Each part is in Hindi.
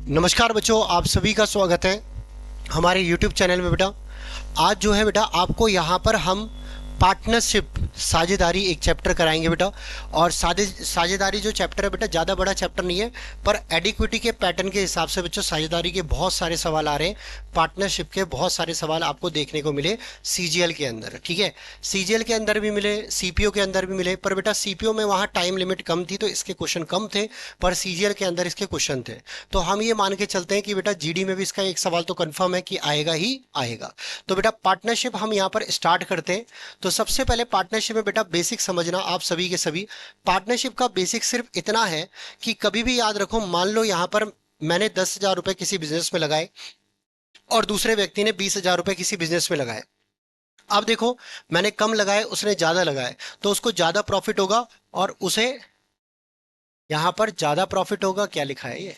नमस्कार बच्चों, आप सभी का स्वागत है हमारे YouTube चैनल में। बेटा आज जो है बेटा आपको यहाँ पर हम पार्टनरशिप साझेदारी एक चैप्टर कराएंगे बेटा। और साझेदारी जो चैप्टर है बेटा ज़्यादा बड़ा चैप्टर नहीं है, पर एडिक्विटी के पैटर्न के हिसाब से बच्चों साझेदारी के बहुत सारे सवाल आ रहे हैं। पार्टनरशिप के बहुत सारे सवाल आपको देखने को मिले सीजीएल के अंदर, ठीक है। सीजीएल के अंदर भी मिले, सीपीओ के अंदर भी मिले, पर बेटा सीपीओ में वहाँ टाइम लिमिट कम थी तो इसके क्वेश्चन कम थे, पर सीजीएल के अंदर इसके क्वेश्चन थे। तो हम ये मान के चलते हैं कि बेटा जीडी में भी इसका एक सवाल तो कंफर्म है कि आएगा ही आएगा। तो बेटा पार्टनरशिप हम यहाँ पर स्टार्ट करते हैं। तो सबसे पहले पार्टनरशिप में बेटा बेसिक समझना आप सभी के सभी। पार्टनरशिप का बेसिक सिर्फ इतना है कि कभी भी याद रखो, मान लो यहां पर मैंने 10,000 रुपए किसी बिजनेस में लगाए और दूसरे व्यक्ति ने 20,000 रुपए किसी बिजनेस में लगाए। अब देखो, मैंने कम लगाए, उसने ज्यादा लगाए, तो उसको ज्यादा प्रॉफिट होगा और उसे यहां पर ज्यादा प्रॉफिट होगा। क्या लिखा है ये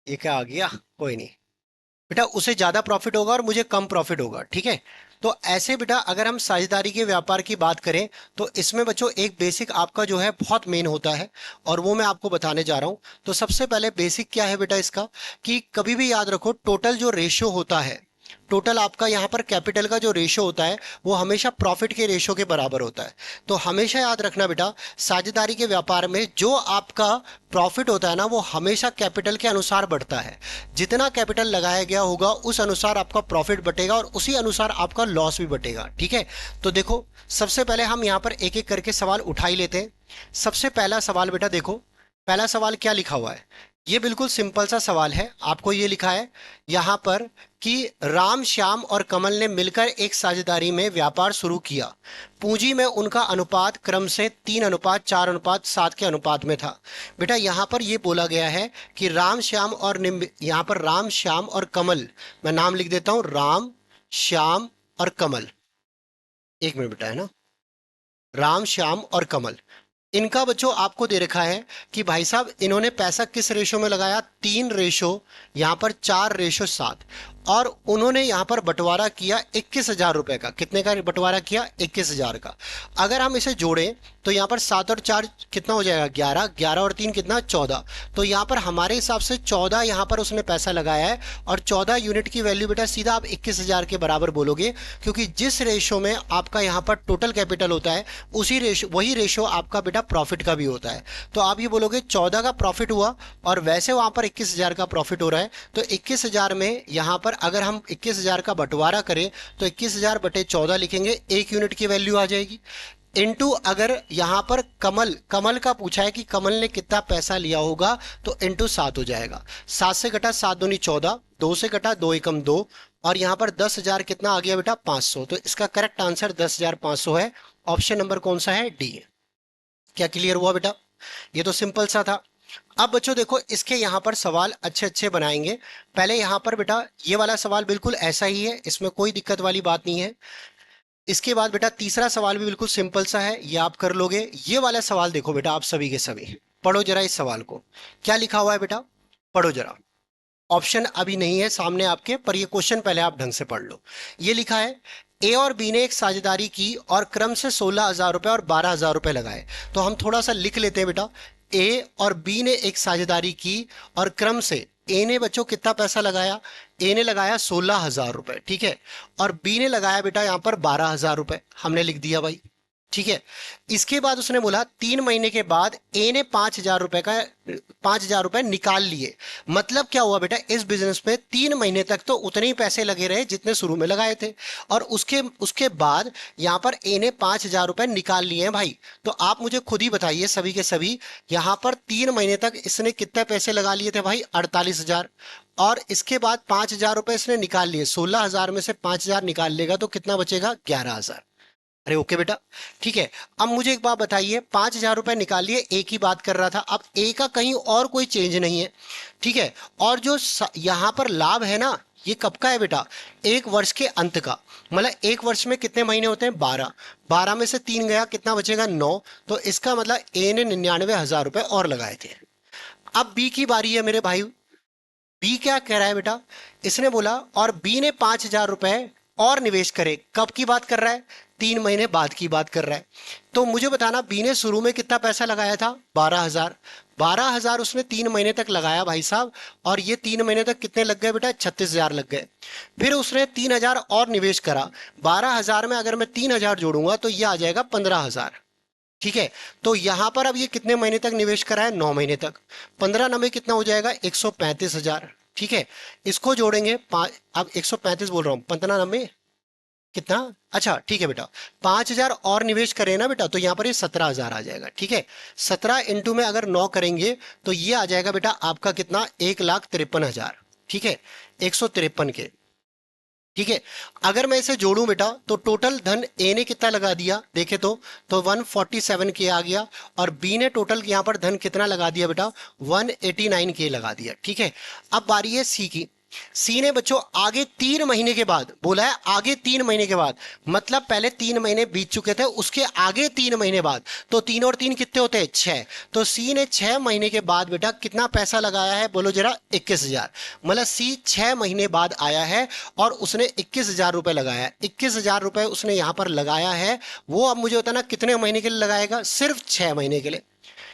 क्या आ गया, कोई नहीं बेटा, उसे ज्यादा प्रॉफिट होगा और मुझे कम प्रॉफिट होगा, ठीक है। तो ऐसे बेटा अगर हम साझेदारी के व्यापार की बात करें तो इसमें बच्चों एक बेसिक आपका जो है बहुत मेन होता है और वो मैं आपको बताने जा रहा हूं। तो सबसे पहले बेसिक क्या है बेटा इसका, कि कभी भी याद रखो टोटल जो रेशियो होता है, टोटल आपका यहाँ पर कैपिटल का जो रेशियो होता है वो हमेशा प्रॉफिट के रेशियो के बराबर होता है। तो हमेशा याद रखना बेटा, साझेदारी के व्यापार में जो आपका प्रॉफिट होता है ना वो हमेशा कैपिटल के अनुसार बढ़ता है। जितना कैपिटल लगाया गया होगा उस अनुसार आपका प्रॉफिट बटेगा और उसी अनुसार आपका लॉस भी बटेगा, ठीक है। तो देखो, सबसे पहले हम यहाँ पर एक एक करके सवाल उठा ही लेते हैं। सबसे पहला सवाल बेटा देखो, पहला सवाल क्या लिखा हुआ है, ये बिल्कुल सिंपल सा सवाल है। आपको ये लिखा है यहां पर कि राम, श्याम और कमल ने मिलकर एक साझेदारी में व्यापार शुरू किया। पूंजी में उनका अनुपात क्रम से 3:4:7 के अनुपात में था। बेटा यहां पर ये बोला गया है कि राम, श्याम और यहां पर राम, श्याम और कमल, मैं नाम लिख देता हूं, राम, श्याम और कमल। एक मिनट बेटा, है ना, राम, श्याम और कमल, इनका बच्चों आपको दे रखा है कि भाई साहब इन्होंने पैसा किस रेशो में लगाया, 3 रेशो, यहां पर 4:7, और उन्होंने यहां पर बंटवारा किया 21,000 रुपए का। कितने का बंटवारा किया, 21,000 का। अगर हम इसे जोड़ें तो यहां पर 7 और 4 कितना हो जाएगा, 11, 11 और 3 कितना, 14। तो यहां पर हमारे हिसाब से 14 यहां पर उसने पैसा लगाया है और 14 यूनिट की वैल्यू बेटा सीधा आप 21,000 के बराबर बोलोगे, क्योंकि जिस रेशो में आपका यहां पर टोटल कैपिटल होता है उसी रेशो, वही रेशो आपका बेटा प्रॉफिट का भी होता है। तो आप ये बोलोगे 14 का प्रॉफिट हुआ और वैसे वहां पर 21,000 का प्रॉफिट हो रहा है। तो 21,000 में यहां पर अगर हम 21,000 का बंटवारा करें तो 21,000 बटे 14 लिखेंगे, 1 यूनिट की वैल्यू आ जाएगी। इनटू अगर यहां पर कमल, कमल का पूछा है कि कमल ने कितना पैसा लिया होगा, तो इनटू 7 हो जाएगा। 7 से घटा 7 दूनी 14, 2 से घटा 2 एकम 2, और यहां पर 10,000 कितना आ गया बेटा, 500। तो इसका करेक्ट आंसर 10,500 है। ऑप्शन नंबर कौन सा है, डी। क्या क्लियर हुआ बेटा, ये तो सिंपल सा था। अब बच्चों देखो, इसके यहां पर सवाल अच्छे अच्छे बनाएंगे। पहले यहां पर बेटा ये वाला सवाल बिल्कुल ऐसा ही है, इसमें कोई दिक्कत वाली बात नहीं है। इसके बाद बेटा तीसरा सवाल भी बिल्कुल सिंपल सा है, ये आप कर लोगे। ये वाला सवाल देखो बेटा, आप सभी के सभी पढ़ो जरा इस सवाल को, क्या लिखा हुआ है बेटा, पढ़ो जरा। ऑप्शन अभी नहीं है सामने आपके, पर ये क्वेश्चन पहले आप ढंग से पढ़ लो। ये लिखा है ए और बी ने एक साझेदारी की और क्रम से 16,000 रुपए और 12,000 रुपए लगाए। तो हम थोड़ा सा लिख लेते हैं बेटा, ए और बी ने एक साझेदारी की और क्रम से, ए ने बच्चों कितना पैसा लगाया, ए ने लगाया 16,000 रुपए, ठीक है, और बी ने लगाया बेटा यहां पर 12,000 रुपए, हमने लिख दिया भाई, ठीक है। इसके बाद उसने बोला 3 महीने के बाद ए ने 5,000 रुपए निकाल लिए। मतलब क्या हुआ बेटा, इस बिजनेस में 3 महीने तक तो उतने ही पैसे लगे रहे जितने शुरू में लगाए थे, और उसके उसके बाद यहां पर ए ने 5,000 रुपए निकाल लिए हैं भाई। तो आप मुझे खुद ही बताइए सभी के सभी, यहां पर 3 महीने तक इसने कितने पैसे लगा लिए थे भाई, 48,000, और इसके बाद 5,000 रुपए इसने निकाल लिए, 16,000 में से 5,000 निकाल लेगा तो कितना बचेगा, 11,000। अरे ओके बेटा, ठीक है। अब मुझे एक बात बताइए, 5,000 रुपए निकालिए, ए की बात कर रहा था, अब ए का कहीं और कोई चेंज नहीं है, ठीक है। और जो यहां पर लाभ है ना, ये कब का है बेटा, 1 वर्ष के अंत का। मतलब 1 वर्ष में कितने महीने होते हैं, 12, 12 में से 3 गया, कितना बचेगा, 9। तो इसका मतलब ए ने 99,000 रुपए और लगाए थे। अब बी की बारी है मेरे भाई। बी क्या कह रहा है बेटा, इसने बोला और बी ने 5,000 रुपए और निवेश करे। कब की बात कर रहा है, 3 महीने बाद की बात कर रहा है। तो मुझे बताना, बी ने शुरू में कितना पैसा लगाया था, 12,000, 12,000 उसने 3 महीने तक लगाया भाई साहब, और ये 3 महीने तक कितने लग गए बेटा, 36,000 लग गए। फिर उसने 3,000 और निवेश करा। 12,000 में अगर मैं 3,000 जोड़ूंगा तो ये आ जाएगा 15,000। ठीक है। तो यहां पर अब ये कितने महीने तक निवेश करा है, 9 महीने तक। 15 नंबर कितना हो जाएगा, 135,000। ठीक है। इसको जोड़ेंगे अब 135 बोल रहा हूं, 15 नंबर कितना, अच्छा ठीक है बेटा, 5,000 और निवेश करें ना बेटा, तो यहाँ पर ये 17,000 आ जाएगा। ठीक है। 17 इंटू में अगर 9 करेंगे तो ये आ जाएगा बेटा आपका कितना, 1,53,000। ठीक है। 153 के। ठीक है। अगर मैं इसे जोड़ूं बेटा तो टोटल धन ए ने कितना लगा दिया देखे तो 147 के आ गया, और बी ने टोटल यहां पर धन कितना लगा दिया बेटा, 189 के लगा दिया। ठीक है। अब बारी है सी की। सी ने बच्चों आगे 3 महीने के बाद बोला है, आगे 3 महीने के बाद, मतलब पहले 3 महीने बीत चुके थे, उसके आगे 3 महीने बाद। तो 3 और 3 कितने होते हैं, 6। तो सी ने 6 महीने के बाद बेटा कितना पैसा लगाया है, बोलो जरा, 21,000। मतलब सी 6 महीने बाद आया है और उसने 21,000 रुपए लगाया है। 21,000 रुपए उसने यहां पर लगाया है। वो अब मुझे बताना कितने महीने के लिए लगाएगा, सिर्फ 6 महीने के लिए,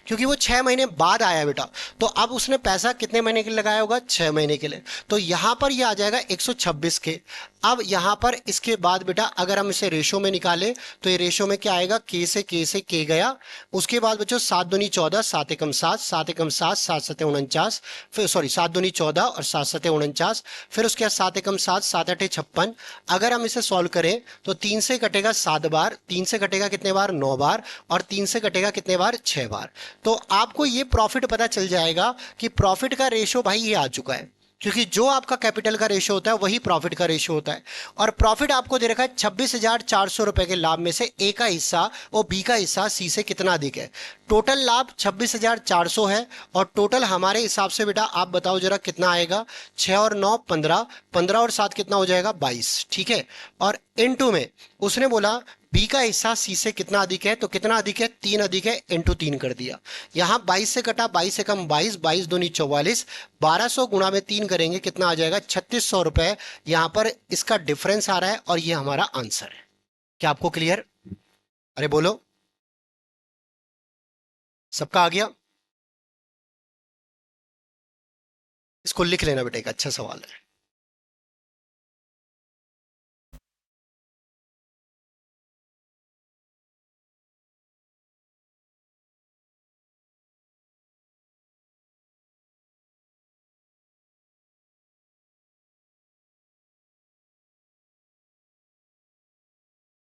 क्योंकि वो 6 महीने बाद आया बेटा। तो अब उसने पैसा कितने महीने के लिए लगाया होगा, 6 महीने के लिए। तो यहां पर ये आ जाएगा 126 के। अब यहां पर इसके बाद बेटा अगर हम इसे रेशो में निकाले तो ये रेशो में क्या आएगा, के से के गया। उसके बाद बच्चों 7 दूनी 14, 7 एकम 7, 7 एकम 7, 7 सते 49, फिर सॉरी 7 दूनी 14 और 7 सते 49। फिर उसके बाद 7 एकम 7, 7 8 56। अगर हम इसे सॉल्व करें तो 3 से कटेगा 7 बार, 3 से कटेगा कितने बार, 9 बार, और 3 से कटेगा कितने बार, 6 बार। तो आपको ये प्रॉफिट पता चल जाएगा कि प्रॉफिट का रेशो भाई ये आ चुका है, क्योंकि जो आपका कैपिटल का रेशो होता है वही प्रॉफिट का रेशो होता है। और प्रॉफिट आपको दे रखा है 26,400 रुपए के लाभ में से ए का हिस्सा और बी का हिस्सा सी से कितना अधिक है। टोटल लाभ 26,400 है, और टोटल हमारे हिसाब से बेटा आप बताओ जरा कितना आएगा, 6 और 9 15, 15 और 7 कितना हो जाएगा, 22। ठीक है। और इनटू में उसने बोला बी का हिस्सा सी से कितना अधिक है, तो कितना अधिक है, 3 अधिक है, इंटू 3 कर दिया। यहां 22 से कटा, 22 से कम 22, 22 दूनी 44, 1200 गुणा में 3 करेंगे कितना आ जाएगा, 3600 रुपए। यहां पर इसका डिफरेंस आ रहा है और ये हमारा आंसर है। क्या आपको क्लियर, अरे बोलो, सबका आ गया। इसको लिख लेना बेटा, एक अच्छा सवाल है।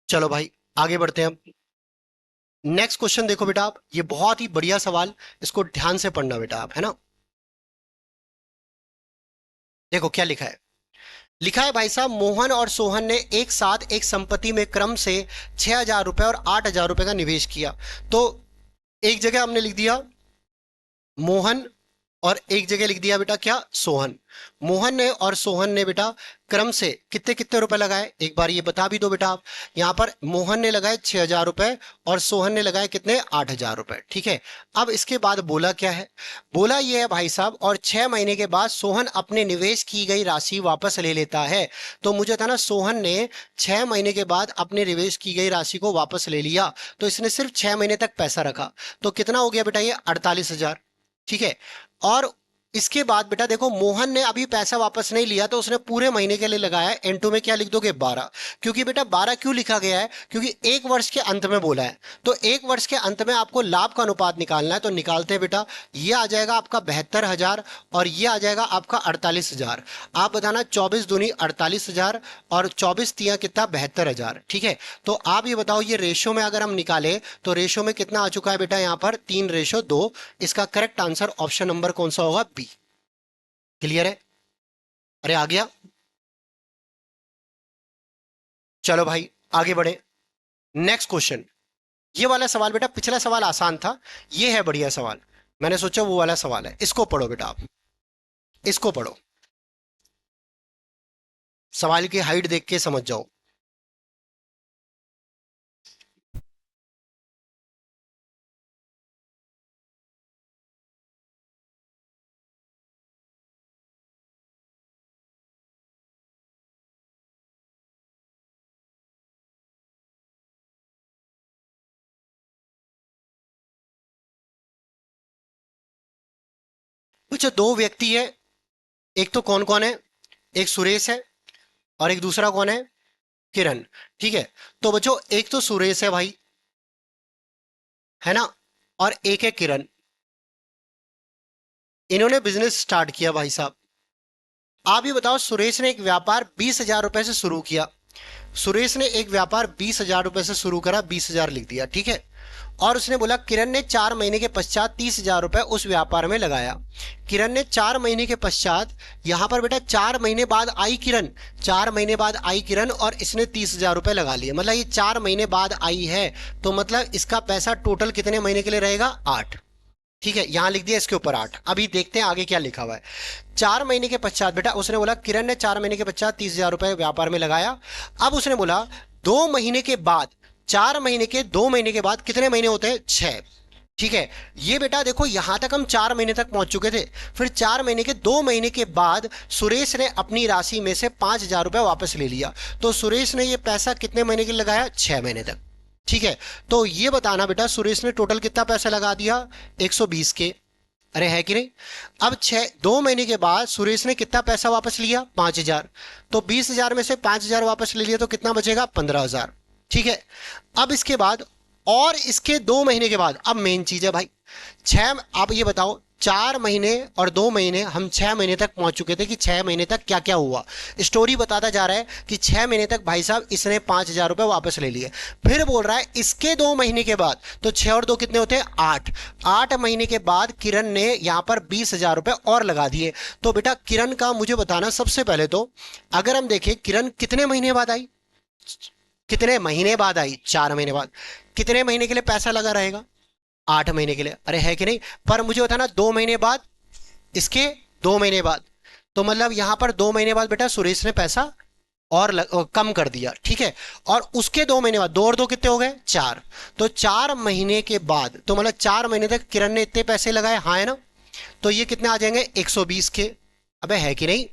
चलो भाई आगे बढ़ते हैं हम। नेक्स्ट क्वेश्चन देखो बेटा आप, ये बहुत ही बढ़िया सवाल, इसको ध्यान से पढ़ना बेटा आप, है ना। देखो क्या लिखा है। लिखा है भाई साहब, मोहन और सोहन ने एक साथ एक संपत्ति में क्रम से 6,000 रुपए और 8,000 रुपए का निवेश किया। तो एक जगह हमने लिख दिया मोहन, और एक जगह लिख दिया बेटा क्या, सोहन। मोहन ने और सोहन ने बेटा क्रम से कितने कितने रुपए लगाए, एक बार ये बता भी दो बेटा आप। यहां पर मोहन ने लगाए 6,000 रुपए और सोहन ने लगाए कितने, 8,000 रुपए। ठीक है। अब इसके बाद बोला क्या है, बोला ये है भाई साहब, और 6 महीने के बाद सोहन अपने निवेश की गई राशि वापस ले लेता है। तो मुझे था ना, सोहन ने 6 महीने के बाद अपने निवेश की गई राशि को वापस ले लिया, तो इसने सिर्फ 6 महीने तक पैसा रखा। तो कितना हो गया बेटा ये, 48,000। ठीक है। और इसके बाद बेटा देखो, मोहन ने अभी पैसा वापस नहीं लिया, तो उसने पूरे महीने के लिए लगाया है। एन टू में क्या लिख दोगे, 12। क्योंकि बेटा 12 क्यों लिखा गया है, क्योंकि एक वर्ष के अंत में बोला है। तो एक वर्ष के अंत में आपको लाभ का अनुपात निकालना है, तो निकालते हैं बेटा। ये आ जाएगा आपका 72,000, और ये आ जाएगा आपका 48,000। आप बताना, 24 दूनी 48,000 और 24 तिया कितना, 72,000। ठीक है। तो आप ये बताओ, ये रेशो में अगर हम निकाले तो रेशो में कितना आ चुका है बेटा, यहां पर 3:2। इसका करेक्ट आंसर ऑप्शन नंबर कौन सा होगा, बी। क्लियर है, अरे आ गया। चलो भाई आगे बढ़े। Next question. ये वाला सवाल बेटा, पिछला सवाल आसान था, ये है बढ़िया सवाल। मैंने सोचा वो वाला सवाल है, इसको पढ़ो बेटा आप, इसको पढ़ो। सवाल की हाइट देख के समझ जाओ। बच्चों दो व्यक्ति है, एक तो कौन कौन है, एक सुरेश है और एक दूसरा कौन है, किरण। ठीक है, तो बच्चों एक तो सुरेश है भाई, है ना, और एक है किरण। इन्होंने बिजनेस स्टार्ट किया भाई साहब। आप ये बताओ, सुरेश ने एक व्यापार 20,000 रुपए से शुरू किया। सुरेश ने एक व्यापार 20,000 रुपए से शुरू करा, 20,000 लिख दिया, ठीक है। और उसने बोला किरण ने 4 महीने के पश्चात 30,000 रुपए उस व्यापार में लगाया। किरण ने 4 महीने के पश्चात, यहां पर बेटा 4 महीने बाद आई किरण, 4 महीने बाद आई किरण और इसने 30,000 रुपए लगा लिए, मतलब ये 4 महीने बाद आई है, तो मतलब इसका पैसा टोटल कितने महीने के लिए रहेगा, 8। ठीक है, यहां लिख दिया इसके ऊपर 8। अभी देखते हैं आगे क्या लिखा हुआ है। 4 महीने के पश्चात बेटा उसने बोला किरण ने 4 महीने के पश्चात 30,000 रुपए व्यापार में लगाया। अब उसने बोला 2 महीने के बाद, 4 महीने के 2 महीने के बाद कितने महीने होते हैं, 6। ठीक है, ये बेटा देखो यहां तक हम 4 महीने तक पहुंच चुके थे। फिर 4 महीने के 2 महीने के बाद सुरेश ने अपनी राशि में से 5,000 रुपए वापस ले लिया। तो सुरेश ने ये पैसा कितने महीने के लिए लगाया, 6 महीने तक। ठीक है, तो ये बताना बेटा सुरेश ने टोटल कितना पैसा लगा दिया, 120 के। अरे है कि नहीं। अब 2 महीने के बाद सुरेश ने कितना पैसा वापस लिया, 5,000। तो 20,000 में से 5,000 वापस ले लिया तो कितना बचेगा, 15,000। ठीक है, अब इसके बाद और इसके 2 महीने के बाद, अब मेन चीज है भाई, आप ये बताओ 4 महीने और 2 महीने, हम 6 महीने तक पहुंच चुके थे कि 6 महीने तक क्या क्या हुआ। स्टोरी बताता जा रहा है कि 6 महीने तक भाई साहब इसने 5,000 रुपए वापस ले लिए। फिर बोल रहा है इसके 2 महीने के बाद, तो 6 और 2 कितने होते हैं, 8। 8 महीने के बाद किरण ने यहां पर 20,000 रुपए और लगा दिए। तो बेटा किरण का मुझे बताना, सबसे पहले तो अगर हम देखें किरण कितने महीने बाद आई, कितने महीने बाद आई, 4 महीने बाद। कितने महीने के लिए पैसा लगा रहेगा, 8 महीने के लिए। अरे है कि नहीं, पर मुझे बताना 2 महीने बाद, इसके 2 महीने बाद, तो मतलब यहां पर 2 महीने बाद बेटा सुरेश ने पैसा और कम कर दिया। ठीक है, और उसके 2 महीने बाद, 2 और 2 कितने हो गए, 4। तो 4 महीने के बाद, तो मतलब 4 महीने तक किरण ने इतने पैसे लगाए, हाँ है ना, तो ये कितने आ जाएंगे, 120 के। अबे है कि नहीं।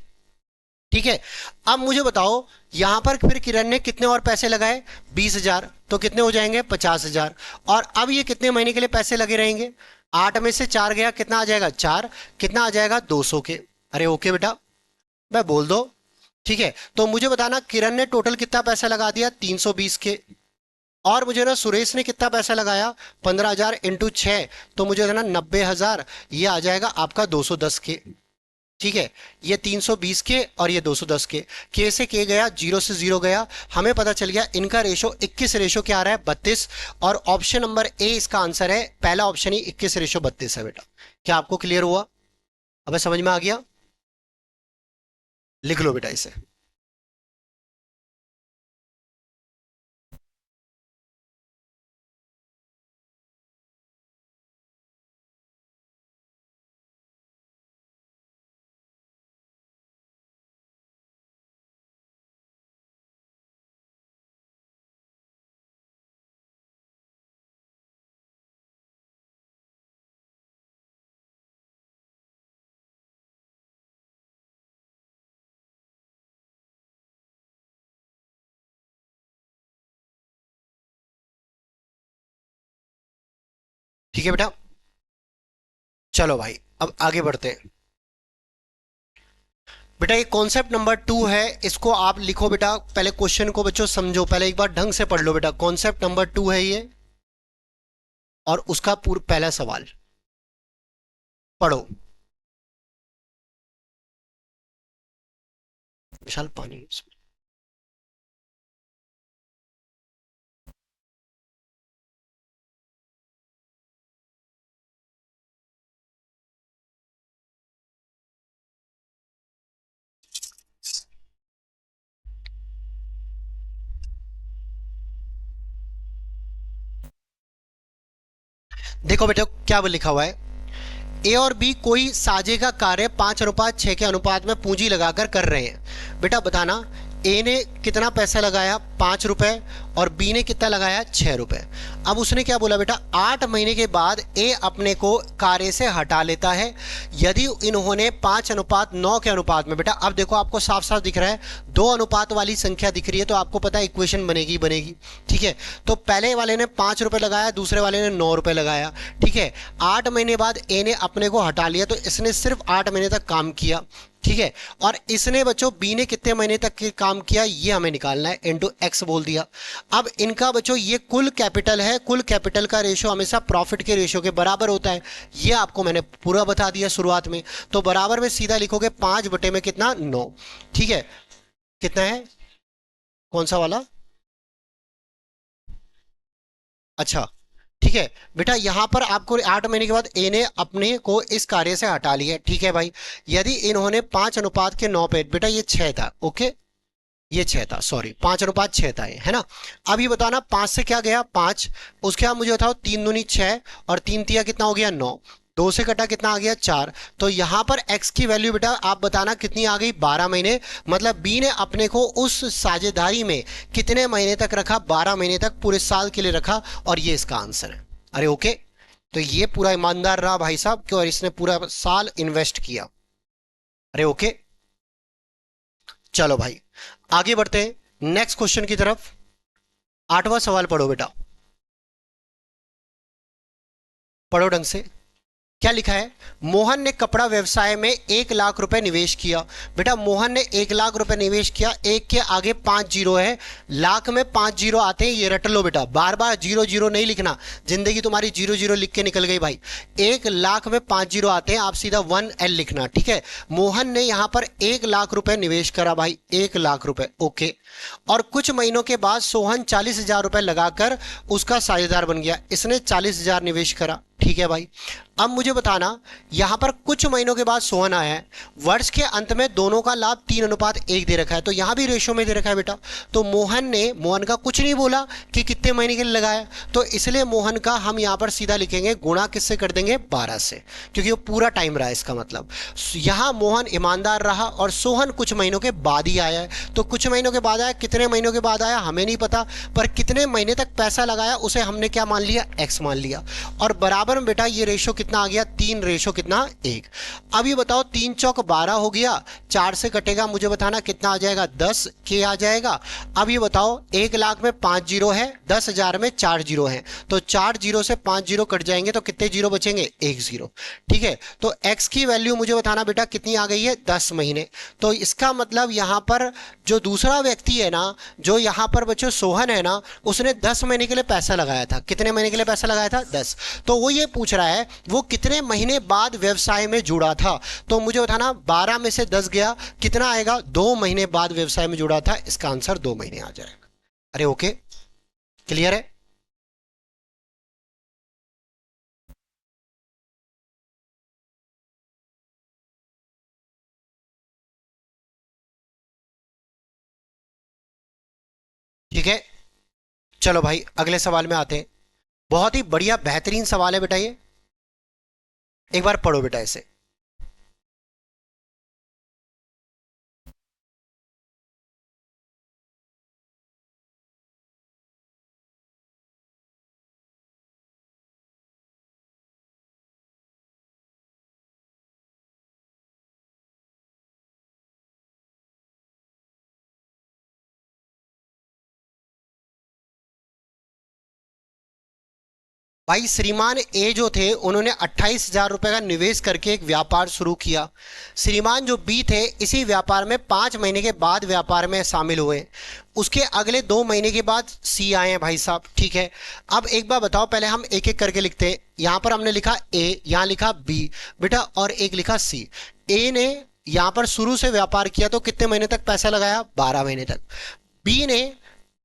ठीक है, अब मुझे बताओ यहां पर फिर किरण ने कितने और पैसे लगाए, 20,000, तो कितने हो जाएंगे, 50,000। और अब ये कितने महीने के लिए पैसे लगे रहेंगे, 8 में से 4 गया, कितना आ जाएगा, 4, कितना आ जाएगा, 200 के। अरे ओके बेटा, मैं बोल दो। ठीक है, तो मुझे बताना किरण ने टोटल कितना पैसा लगा दिया, 320 के। और मुझे ना सुरेश ने कितना पैसा लगाया, 15,000 इंटू 6, तो मुझे ना 90,000, ये आ जाएगा आपका 210 के। ठीक है, ये 320 के और ये 210 के से के गया, जीरो से जीरो गया, हमें पता चल गया इनका रेशो 21 रेशो क्या आ रहा है, 32। और ऑप्शन नंबर ए इसका आंसर है, पहला ऑप्शन ही 21 रेशो 32 है बेटा। क्या आपको क्लियर हुआ, अब समझ में आ गया, लिख लो बेटा इसे। ठीक है बेटा, चलो भाई अब आगे बढ़ते हैं। बेटा ये कॉन्सेप्ट नंबर 2 है, इसको आप लिखो बेटा। पहले क्वेश्चन को बच्चों समझो, पहले एक बार ढंग से पढ़ लो बेटा। कॉन्सेप्ट नंबर 2 है ये, और उसका पहला सवाल पढ़ो। विशाल पानी। देखो बेटा क्या लिखा हुआ है, ए और बी कोई साझे का कार्य 5 अनुपात 6 के अनुपात में पूंजी लगाकर कर रहे हैं। बेटा बताना ए ने कितना पैसा लगाया 5 रुपए और बी ने कितना लगाया 6 रुपए। अब उसने क्या बोला बेटा 8 महीने के बाद ए अपने को कार्य से हटा लेता है यदि इन्होंने 5:9 के अनुपात में। बेटा अब देखो आपको साफ साफ दिख रहा है 2 अनुपात वाली संख्या दिख रही है तो आपको पता है इक्वेशन बनेगी बनेगी। ठीक है, तो पहले वाले ने 5 रुपए लगाया, दूसरे वाले ने 9 रुपए लगाया। ठीक है, 8 महीने बाद ए ने अपने को हटा लिया तो इसने सिर्फ 8 महीने तक काम किया। ठीक है, और इसने बच्चों बी ने कितने महीने तक के काम किया ये हमें निकालना है, इनटू एक्स बोल दिया। अब इनका बच्चों ये कुल कैपिटल है, कुल कैपिटल का रेशियो हमेशा प्रॉफिट के रेशियो के बराबर होता है, ये आपको मैंने पूरा बता दिया शुरुआत में। तो बराबर में सीधा लिखोगे 5 में कितना 9। ठीक है, कितना है कौन सा वाला, अच्छा ठीक है बेटा यहाँ पर आपको 8 महीने के बाद ए ने अपने को इस कार्य से हटा लिया। ठीक है भाई, यदि इन्होंने 5:9 पे, बेटा ये 6 था, ओके ये 6 था, सॉरी 5:6 था ये, है ना। अब ये बताना 5 से क्या गया 5, उसके बाद मुझे बताओ 3 दूनी 6 और 3 तिया कितना हो गया 9, 2 से कटा कितना आ गया 4। तो यहां पर x की वैल्यू बेटा आप बताना कितनी आ गई 12 महीने। मतलब b ने अपने को उस साझेदारी में कितने महीने तक रखा, 12 महीने तक, पूरे साल के लिए रखा, और ये इसका आंसर है। अरे ओके, तो ये पूरा ईमानदार रहा भाई साहब क्यों, और इसने पूरा साल इन्वेस्ट किया। अरे ओके, चलो भाई आगे बढ़ते हैं नेक्स्ट क्वेश्चन की तरफ। 8वां सवाल पढ़ो बेटा, पढ़ो ढंग से। क्या लिखा है, मोहन ने कपड़ा व्यवसाय में 1 लाख रुपए निवेश किया। बेटा मोहन ने 1 लाख रुपए निवेश किया, एक के आगे 5 जीरो है, लाख में 5 जीरो आते हैं, ये रट लो बेटा, बार बार जीरो जीरो नहीं लिखना, जिंदगी तुम्हारी जीरो जीरो लिख के निकल गई भाई। 1 लाख में 5 जीरो आते हैं, आप सीधा 1L लिखना। ठीक है, मोहन ने यहां पर 1 लाख रुपए निवेश करा भाई, 1 लाख रुपए, ओके। और कुछ महीनों के बाद सोहन 40,000 रुपए लगाकर उसका साझेदार बन गया, इसने 40,000 निवेश करा। ठीक है भाई, अब मुझे बताना यहां पर कुछ महीनों के बाद सोहन आया है, वर्ष के अंत में दोनों का लाभ 3:1 दे रखा है, तो यहां भी रेशियो में दे रखा है बेटा। तो मोहन का कुछ नहीं बोला कि कितने महीने के लिए लगाया, तो इसलिए मोहन का हम यहां पर सीधा लिखेंगे गुणा किससे कर देंगे 12 से, क्योंकि वो पूरा टाइम रहा है। इसका मतलब यहां मोहन ईमानदार रहा और सोहन कुछ महीनों के बाद ही आया है। तो कुछ महीनों के बाद आया, कितने महीनों के बाद आया हमें नहीं पता, पर कितने महीने तक पैसा लगाया उसे हमने क्या मान लिया, एक्स मान लिया। और बराबर में बेटा ये रेशो कितना आ गया 3 रेशो कितना 1। अब ये बताओ 3 चौक 12 हो गया, 4 से कटेगा, मुझे बताना कितना आ जाएगा 10 के आ जाएगा। अब ये बताओ 1 लाख में 5 जीरो है, 10,000 में 4 जीरो है, तो 4 जीरो से 5 जीरो कट जाएंगे तो कितने जीरो बचेंगे 1 जीरो। ठीक है, तो x की वैल्यू मुझे बताना बेटा कितनी आ गई है 10 महीने। तो इसका मतलब यहां पर जो दूसरा व्यक्ति है ना, जो यहां पर बच्चों सोहन है ना, उसने 10 महीने के लिए पैसा लगाया था। कितने महीने के लिए पैसा लगाया था 10। तो वो ये पूछ रहा है वो कितने महीने बाद व्यवसाय में जुड़ा था, तो मुझे बताना 12 में से 10 गया, कितना आएगा 2 महीने बाद व्यवसाय में जुड़ा था, इसका आंसर 2 महीने आ जाएगा। अरे ओके, क्लियर है। ठीक है, चलो भाई अगले सवाल में आते हैं। बहुत ही बढ़िया बेहतरीन सवाल है बेटा ये, एक बार पढ़ो बेटा इसे। भाई श्रीमान ए जो थे उन्होंने 28,000 रुपए का निवेश करके एक व्यापार शुरू किया। श्रीमान जो बी थे इसी व्यापार में 5 महीने के बाद व्यापार में शामिल हुए। उसके अगले 2 महीने के बाद सी आए हैं भाई साहब। ठीक है, अब एक बार बताओ, पहले हम एक एक करके लिखते हैं। यहां पर हमने लिखा ए, यहां लिखा बी बेटा, और एक लिखा सी। ए ने यहां पर शुरू से व्यापार किया तो कितने महीने तक पैसा लगाया 12 महीने तक।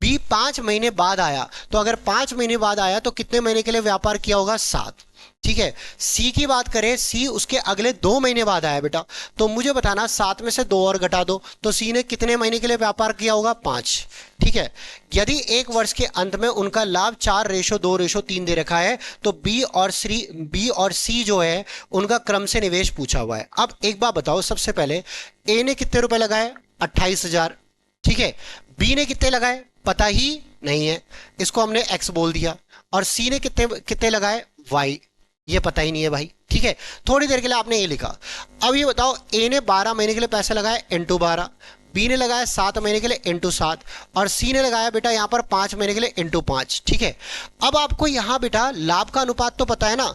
बी 5 महीने बाद आया, तो अगर 5 महीने बाद आया तो कितने महीने के लिए व्यापार किया होगा 7। ठीक है, सी की बात करें, सी उसके अगले 2 महीने बाद आया बेटा, तो मुझे बताना 7 में से 2 और घटा दो, तो सी ने कितने महीने के लिए व्यापार किया होगा 5। ठीक है, यदि एक वर्ष के अंत में उनका लाभ 4:2:3 दे रखा है, तो बी और सी जो है उनका क्रम से निवेश पूछा हुआ है। अब एक बात बताओ, सबसे पहले ए ने कितने रुपए लगाए 28,000, ठीक है। बी ने कितने लगाए पता ही नहीं है, इसको हमने एक्स बोल दिया। और सी ने कितने कितने लगाए वाई, ये पता ही नहीं है भाई। ठीक है, थोड़ी देर के लिए आपने ये लिखा। अब ये बताओ, ए ने 12 महीने के लिए पैसे लगाए इंटू 12, बी ने लगाया 7 महीने के लिए इंटू 7, और सी ने लगाया बेटा यहां पर 5 महीने के लिए इंटू 5। ठीक है, अब आपको यहां बेटा लाभ का अनुपात तो पता है ना,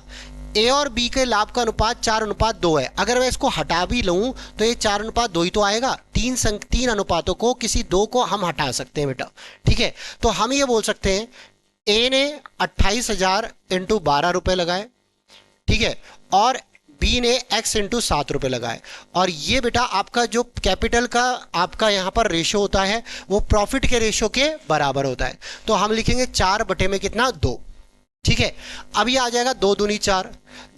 ए और बी के लाभ का अनुपात 4:2 है। अगर मैं इसको हटा भी लूं तो ये 4:2 ही तो आएगा। तीन अनुपातों को किसी दो को हम हटा सकते हैं बेटा। ठीक है, तो हम ये बोल सकते हैं ए ने 28,000 इंटू 12 रुपए लगाए, ठीक है, और बी ने x इंटू 7 रुपए लगाए। और ये बेटा आपका जो कैपिटल का आपका यहां पर रेशो होता है वो प्रॉफिट के रेशो के बराबर होता है। तो हम लिखेंगे 4 बटे में कितना 2। ठीक है, अब ये आ जाएगा 2 दूनी 4,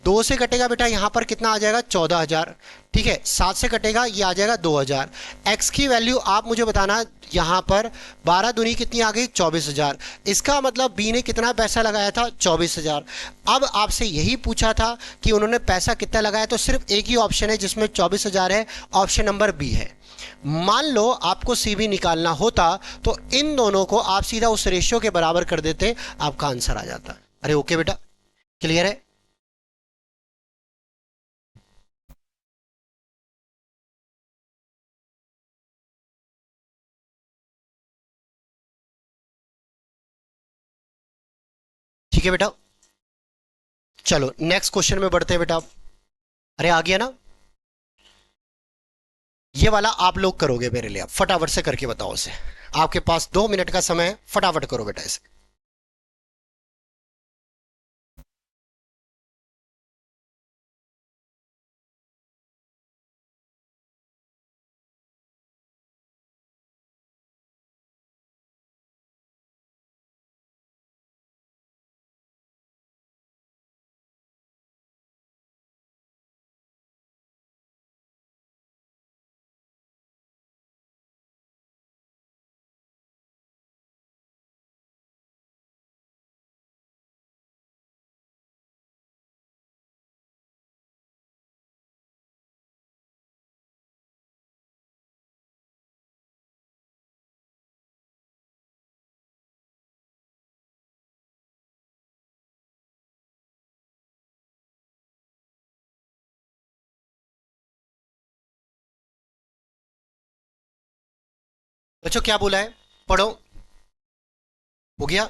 2 से कटेगा बेटा यहां पर कितना आ जाएगा 14,000। ठीक है, 7 से कटेगा ये आ जाएगा 2,000। एक्स की वैल्यू आप मुझे बताना, यहां पर 12 दूनी कितनी आ गई 24,000। इसका मतलब बी ने कितना पैसा लगाया था 24,000। अब आपसे यही पूछा था कि उन्होंने पैसा कितना लगाया, तो सिर्फ एक ही ऑप्शन है जिसमें 24,000 है, ऑप्शन नंबर बी है। मान लो आपको सी भी निकालना होता तो इन दोनों को आप सीधा उस रेशियो के बराबर कर देते, आपका आंसर आ जाता। अरे ओके बेटा, क्लियर है। ठीक है बेटा, चलो नेक्स्ट क्वेश्चन में बढ़ते हैं बेटा। अरे आ गया ना, ये वाला आप लोग करोगे मेरे लिए, आप फटाफट से करके बताओ उसे। आपके पास 2 मिनट का समय है, फटाफट करो बेटा इसे। बच्चों क्या बोला है, पढ़ो। हो गया।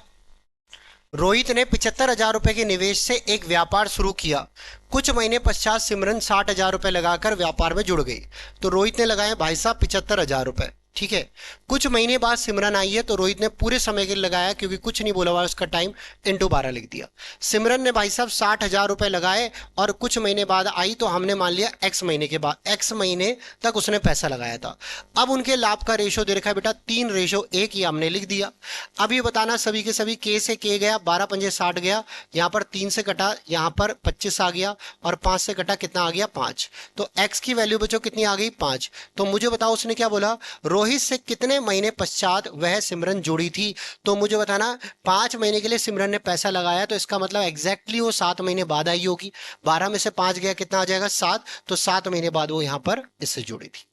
रोहित ने 75,000 रुपए के निवेश से एक व्यापार शुरू किया। कुछ महीने पश्चात सिमरन 60,000 रुपए लगाकर व्यापार में जुड़ गई। तो रोहित ने लगाए भाई साहब 75,000 रुपए। ठीक है, कुछ महीने बाद सिमरन आई है तो रोहित ने पूरे समय के लिए लगाया, क्योंकि कुछ नहीं बोला हुआ उसका टाइम, इंटू 12 लिख दिया। सिमरन ने भाई साहब 60,000 रुपए लगाए और कुछ महीने बाद आई, तो हमने मान लिया एक्स महीने के बाद, एक्स महीने तक उसने पैसा लगाया था। अब उनके लाभ का रेशो दे रखा है बेटा 3:1, ये हमने लिख दिया। अब ये बताना सभी के सभी के से के गया, 12×5 = 60 गया, यहाँ पर 3 से कटा, यहाँ पर 25 आ गया, और 5 से कटा कितना आ गया 5। तो x की वैल्यू बच्चों कितनी आ गई 5। तो मुझे बताओ उसने क्या बोला, रोहित से कितने महीने पश्चात वह सिमरन जुड़ी थी। तो मुझे बताना 5 महीने के लिए सिमरन ने पैसा लगाया, तो इसका मतलब एग्जैक्टली वो 7 महीने बाद आई होगी। 12 में से 5 गया कितना आ जाएगा 7, तो 7 महीने बाद वो यहाँ पर इससे जुड़ी थी।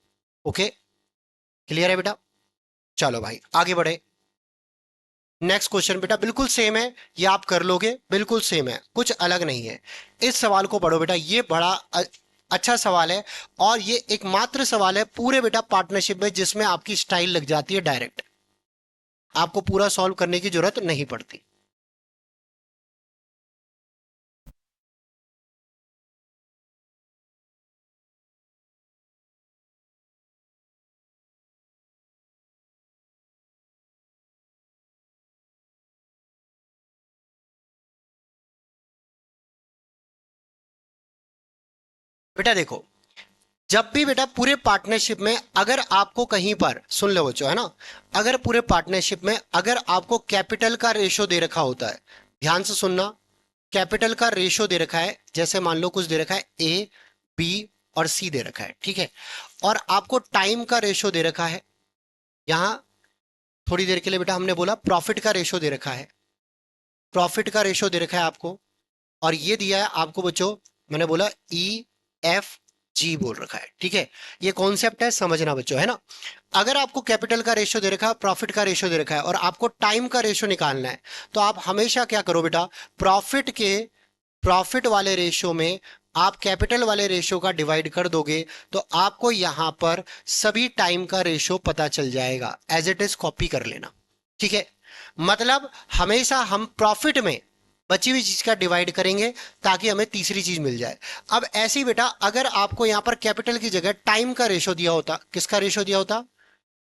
ओके, क्लियर है बेटा। चलो भाई आगे बढ़े। नेक्स्ट क्वेश्चन बेटा बिल्कुल सेम है, ये आप कर लोगे, बिल्कुल सेम है, कुछ अलग नहीं है। इस सवाल को पढ़ो बेटा, ये बड़ा अच्छा सवाल है, और ये एकमात्र सवाल है पूरे बेटा पार्टनरशिप में जिसमें आपकी स्टाइल लग जाती है डायरेक्ट, आपको पूरा सॉल्व करने की जरूरत नहीं पड़ती। बेटा देखो, जब भी बेटा पूरे पार्टनरशिप में अगर आपको कहीं पर, सुन लो बच्चों है ना, अगर पूरे पार्टनरशिप में अगर आपको कैपिटल का रेशो दे रखा होता है, ध्यान से सुनना, कैपिटल का रेशो दे रखा है, जैसे मान लो कुछ दे रखा है ए बी और सी दे रखा है, ठीक है, और आपको टाइम का रेशो दे रखा है, यहां थोड़ी देर के लिए बेटा हमने बोला प्रॉफिट का रेशो दे रखा है, प्रॉफिट का रेशो दे रखा है आपको, और ये दिया है आपको बच्चों, मैंने बोला ई एफ जी बोल रखा है, ठीक है। ये कॉन्सेप्ट है, समझना बच्चों, है ना। अगर आपको कैपिटल का रेशियो दे रखा है, प्रॉफिट का रेशियो दे रखा है और आपको टाइम का रेशियो निकालना है, तो आप हमेशा क्या करो बेटा, प्रॉफिट वाले रेशियो में आप कैपिटल वाले रेशियो का डिवाइड कर दोगे तो आपको यहां पर सभी टाइम का रेशियो पता चल जाएगा। एज इट इज कॉपी कर लेना, ठीक है। मतलब हमेशा हम प्रॉफिट में बची हुई चीज का डिवाइड करेंगे ताकि हमें तीसरी चीज मिल जाए। अब ऐसे ही बेटा, अगर आपको यहां पर कैपिटल की जगह टाइम का रेशियो दिया होता, किसका रेशियो दिया होता,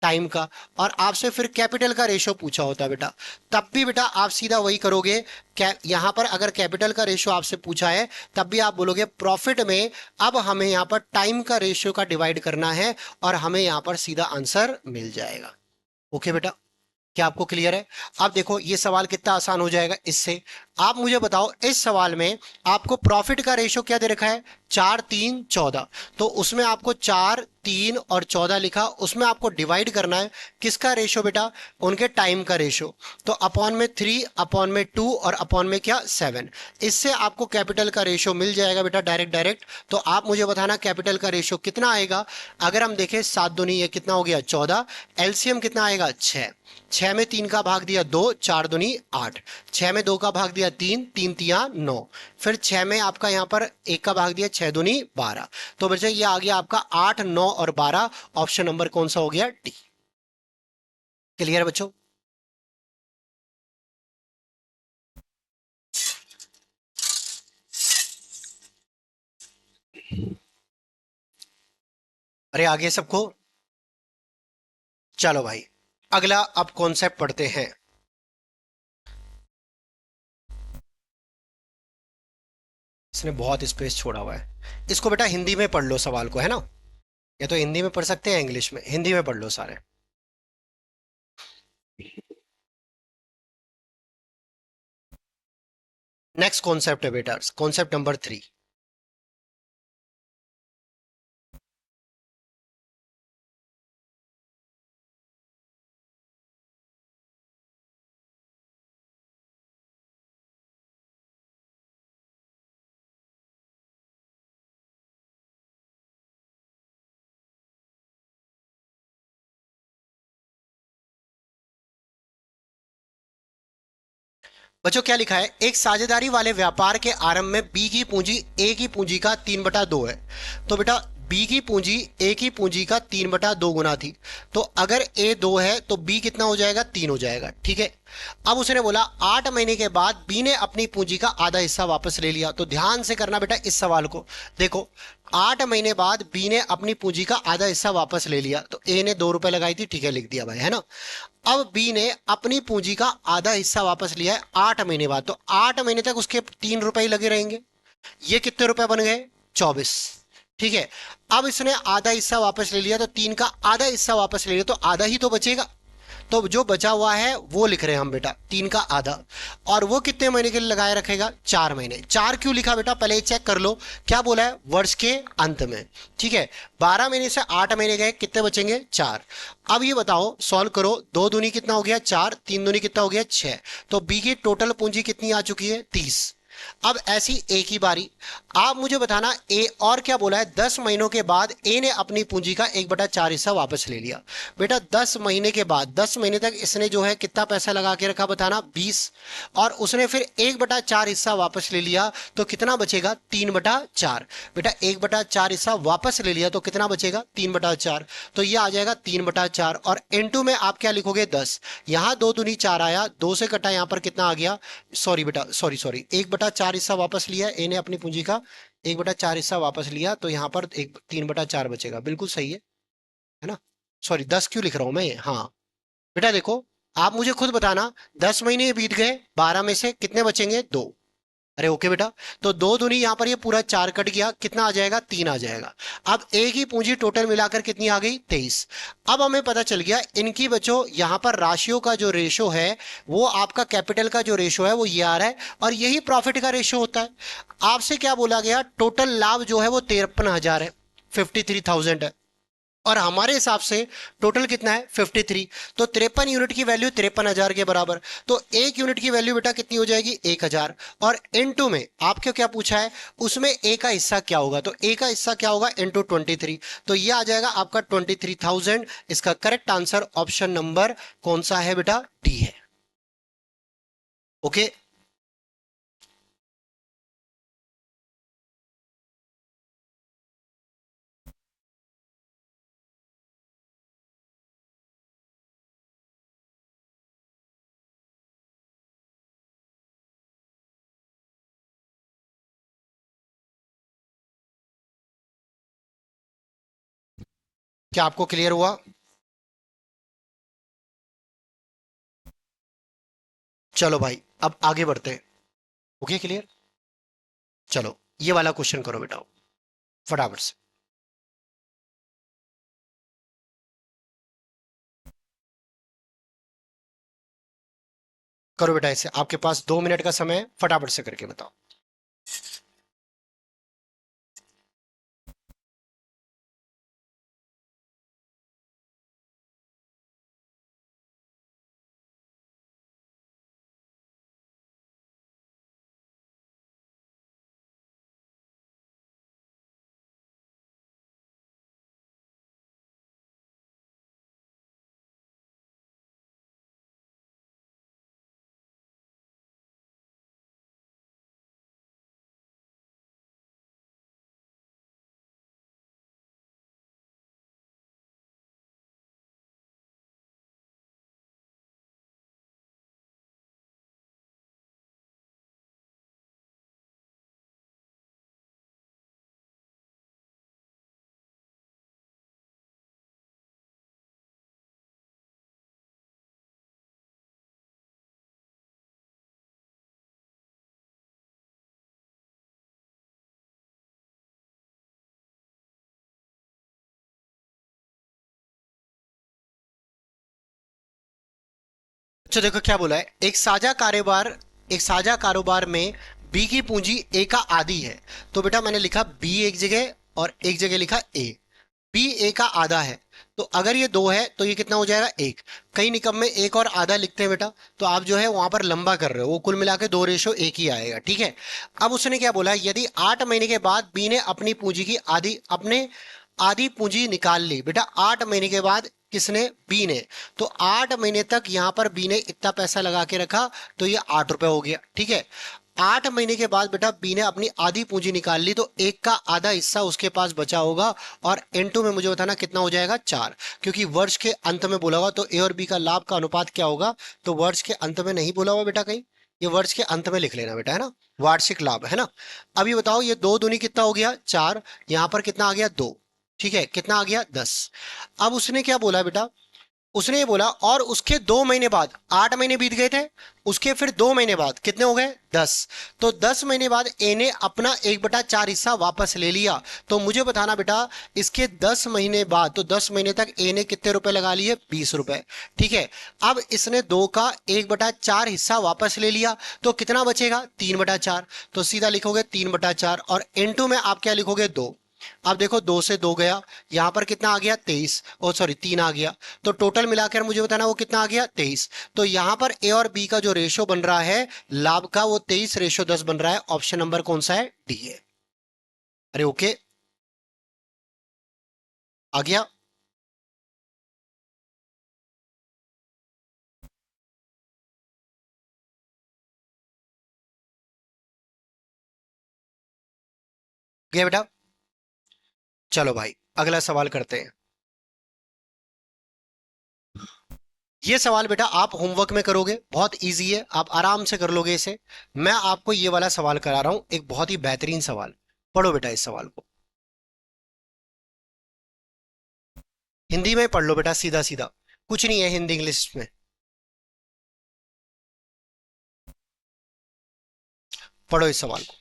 टाइम का, और आपसे फिर कैपिटल का रेशियो पूछा होता बेटा, तब भी बेटा आप सीधा वही करोगे। यहां पर अगर कैपिटल का रेशियो आपसे पूछा है तब भी आप बोलोगे प्रॉफिट में अब हमें यहां पर टाइम का रेशियो का डिवाइड करना है और हमें यहां पर सीधा आंसर मिल जाएगा। ओके बेटा, क्या आपको क्लियर है? अब देखो ये सवाल कितना आसान हो जाएगा इससे। आप मुझे बताओ, इस सवाल में आपको प्रॉफिट का रेशियो क्या दे रखा है, 4 3 14, तो उसमें आपको 4 3 और 14 लिखा, उसमें आपको डिवाइड करना है किसका रेशियो बेटा, उनके टाइम का रेशियो। तो अपॉन में 3, अपॉन में 2 और अपॉन में क्या 7, इससे आपको कैपिटल का रेशियो मिल जाएगा बेटा डायरेक्ट डायरेक्ट। तो आप मुझे बताना कैपिटल का रेशियो कितना आएगा। अगर हम देखें 7 दूनी ये कितना हो गया 14, एलसीएम कितना आएगा 6, 6 में 3 का भाग दिया 2, 4 दूनी 8, 6 में 2 का भाग दिया 3, 3 तिया 9, फिर 6 में आपका यहां पर 1 का भाग दिया 6 दूनी 12। तो बच्चे ये आ गया आपका 8 9 और 12। ऑप्शन नंबर कौन सा हो गया, डी। क्लियर बच्चों? अरे आगे सबको, चलो भाई अगला अब कॉन्सेप्ट पढ़ते हैं। इसने बहुत स्पेस छोड़ा हुआ है, इसको बेटा हिंदी में पढ़ लो सवाल को, है ना। या तो हिंदी में पढ़ सकते हैं, इंग्लिश में, हिंदी में पढ़ लो सारे। नेक्स्ट कॉन्सेप्ट है बेटा, कॉन्सेप्ट नंबर 3। बच्चों क्या लिखा है, एक साझेदारी वाले व्यापार के आरंभ में बी की पूंजी ए की पूंजी का 3/2 है। तो बेटा बी की पूंजी ए की पूंजी का 3/2 गुना थी। तो अगर ए 2 है तो बी कितना हो जाएगा, 3 हो जाएगा, ठीक है। अब उसने बोला 8 महीने के बाद बी ने अपनी पूंजी का आधा हिस्सा वापस ले लिया। तो ध्यान से करना बेटा इस सवाल को। देखो 8 महीने बाद बी ने अपनी पूंजी का आधा हिस्सा वापस ले लिया, तो ए ने 2 रुपए लगाई थी, ठीक है, लिख दिया भाई, है ना। अब बी ने अपनी पूंजी का आधा हिस्सा वापस लिया है 8 महीने बाद, तो 8 महीने तक उसके 3 रुपए ही लगे रहेंगे। ये कितने रुपए बन गए, 24, ठीक है। अब इसने आधा हिस्सा वापस ले लिया, तो 3 का आधा हिस्सा वापस ले लिया, तो आधा ही तो बचेगा। तो जो बचा हुआ है वो लिख रहे हैं हम बेटा, 3 का आधा। और वो कितने महीने के लिए लगाए रखेगा, 4 महीने। 4 क्यों लिखा बेटा, पहले चेक कर लो क्या बोला है, वर्ष के अंत में, ठीक है। 12 महीने से 8 महीने गए, कितने बचेंगे, 4। अब ये बताओ, सॉल्व करो, 2 दूनी कितना हो गया 4, 3 दूनी कितना हो गया 6। तो बी की टोटल पूंजी कितनी आ चुकी है, 30। अब ऐसी ए की बारी, आप मुझे बताना ए और क्या बोला है, 10 महीनों के बाद ए ने अपनी पूंजी का 1/4 हिस्सा वापस ले लिया। बेटा 10 महीने के बाद, 10 महीने तक इसने जो है कितना पैसा लगा के रखा, बताना 20, और उसने फिर 1/4 हिस्सा वापस ले लिया, तो कितना बचेगा, 3/4। बेटा 1/4 हिस्सा वापस ले लिया तो कितना बचेगा, 3/4। तो ये आ जाएगा 3/4, और इनटू में आप क्या लिखोगे, 10। यहां 2 दूनी 4 आया, 2 से कटा, यहां पर कितना आ गया, सॉरी बेटा, सॉरी 1/4 हिस्सा वापस लिया ए ने अपनी पूंजी का, 1/4 हिस्सा वापस लिया, तो यहां पर एक 3/4 बचेगा, बिल्कुल सही है ना। सॉरी 10 क्यों लिख रहा हूं मैं ये, हाँ। बेटा देखो, आप मुझे खुद बताना, 10 महीने बीत गए, 12 में से कितने बचेंगे, 2। अरे ओके बेटा, तो 2 दूनी यहां पर ये पूरा 4 कट गया, कितना आ जाएगा, 3 आ जाएगा। अब ए की पूंजी टोटल मिलाकर कितनी आ गई, 23। अब हमें पता चल गया इनकी बच्चों यहां पर राशियों का जो रेशो है, वो आपका कैपिटल का जो रेशो है वो ये आ रहा है, और यही प्रॉफिट का रेशो होता है। आपसे क्या बोला गया, टोटल लाभ जो है वो 53,000 है, 53,000 है। और हमारे हिसाब से टोटल कितना है 53। तो 53 यूनिट की वैल्यू 53,000 के बराबर। तो एक यूनिट की वैल्यू बेटा कितनी हो जाएगी 1,000। और इनटू में आपको क्या पूछा है, उसमें ए का हिस्सा क्या होगा, तो ए का हिस्सा क्या होगा इनटू 23। तो ये आ जाएगा आपका 23,000। इसका करेक्ट आंसर ऑप्शन नंबर कौन सा है बेटा, डी है। ओके। क्या आपको क्लियर हुआ? चलो भाई अब आगे बढ़ते हैं। Okay clear. चलो ये वाला क्वेश्चन करो बेटा फटाफट से। करो बेटा इसे, आपके पास 2 मिनट का समय है, फटाफट से करके बताओ। अच्छा देखो क्या बोला है, एक साझा कारोबार में बी की पूंजी ए का आधी है। तो बेटा मैंने लिखा बी एक जगह और एक जगह लिखा ए। बी ए का आधा है। तो अगर ये दो है तो ये कितना हो जाएगा एक। कई निकम में एक और आधा लिखते हैं बेटा, तो आप जो है वहां पर लंबा कर रहे हो, वो कुल मिला के 2:1 ही आएगा, ठीक है। अब उसने क्या बोला, यदि 8 महीने के बाद बी ने अपनी पूंजी की आधी पूंजी निकाल ली। बेटा 8 महीने के बाद किसने, बी ने। तो 8 महीने तक यहां पर बी ने इतना पैसा लगा के रखा, तो ये 8 रुपए हो गया, ठीक है। 8 महीने के बाद बेटा बी ने अपनी आधी पूंजी निकाल ली, तो एक का आधा हिस्सा उसके पास बचा होगा। और N2 में मुझे बताना कितना हो जाएगा 4, क्योंकि वर्ष के अंत में बोला होगा, तो ए और बी का लाभ का अनुपात क्या होगा। तो वर्ष के अंत में नहीं बोला हुआ बेटा कहीं, ये वर्ष के अंत में लिख लेना बेटा, है ना। वार्षिक लाभ है ना। अभी बताओ ये दो दूनी कितना हो गया 4, यहां पर कितना आ गया 2, ठीक है, कितना आ गया 10। अब उसने क्या बोला बेटा, उसने ये बोला और उसके 2 महीने बाद, 8 महीने बीत गए थे, उसके फिर 2 महीने बाद कितने हो गए 10। तो 10 महीने बाद ए ने अपना 1/4 हिस्सा वापस ले लिया। तो मुझे बताना बेटा, इसके 10 महीने बाद, तो 10 महीने तक ए ने कितने रुपए लगा लिए 20 रुपए, ठीक है। अब इसने 2 का 1/4 हिस्सा वापस ले लिया, तो कितना बचेगा 3/4। तो सीधा लिखोगे 3/4 और N2 में आप क्या लिखोगे 2। अब देखो 2 से 2 गया, यहां पर कितना आ गया 23, ओ सॉरी 3 आ गया। तो टोटल मिलाकर मुझे बताना वो कितना आ गया 23। तो यहां पर ए और बी का जो रेशो बन रहा है लाभ का, वो 23:10 बन रहा है। ऑप्शन नंबर कौन सा है, डी है। अरे ओके, आ गया। गया बेटा। चलो भाई अगला सवाल करते हैं। ये सवाल बेटा आप होमवर्क में करोगे, बहुत इजी है, आप आराम से कर लोगे इसे। मैं आपको ये वाला सवाल करा रहा हूं, एक बहुत ही बेहतरीन सवाल। पढ़ो बेटा इस सवाल को, हिंदी में पढ़ लो बेटा, सीधा सीधा, कुछ नहीं है हिंदी इंग्लिश में। पढ़ो इस सवाल को।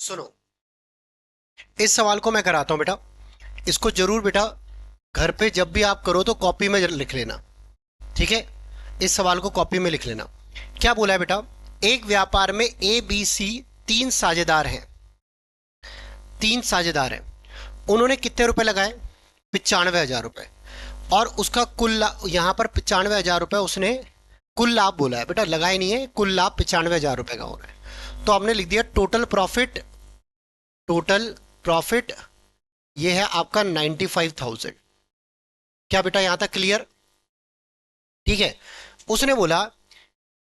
सुनो, इस सवाल को मैं कराता हूं बेटा। इसको जरूर बेटा घर पे जब भी आप करो तो कॉपी में लिख लेना। ठीक है, इस सवाल को कॉपी में लिख लेना। क्या बोला है बेटा? एक व्यापार में ए बी सी तीन साझेदार हैं। तीन साझेदार हैं, उन्होंने कितने रुपए लगाए? 95,000 रुपए। और उसका यहां पर 95,000 रुपए उसने कुल लाभ बोला है बेटा, लगाए नहीं है। कुल लाभ 95,000 रुपए का हो रहा है, तो हमने लिख दिया टोटल प्रॉफिट। टोटल प्रॉफिट ये है आपका 95,000। क्या बेटा यहां तक क्लियर? ठीक है। उसने बोला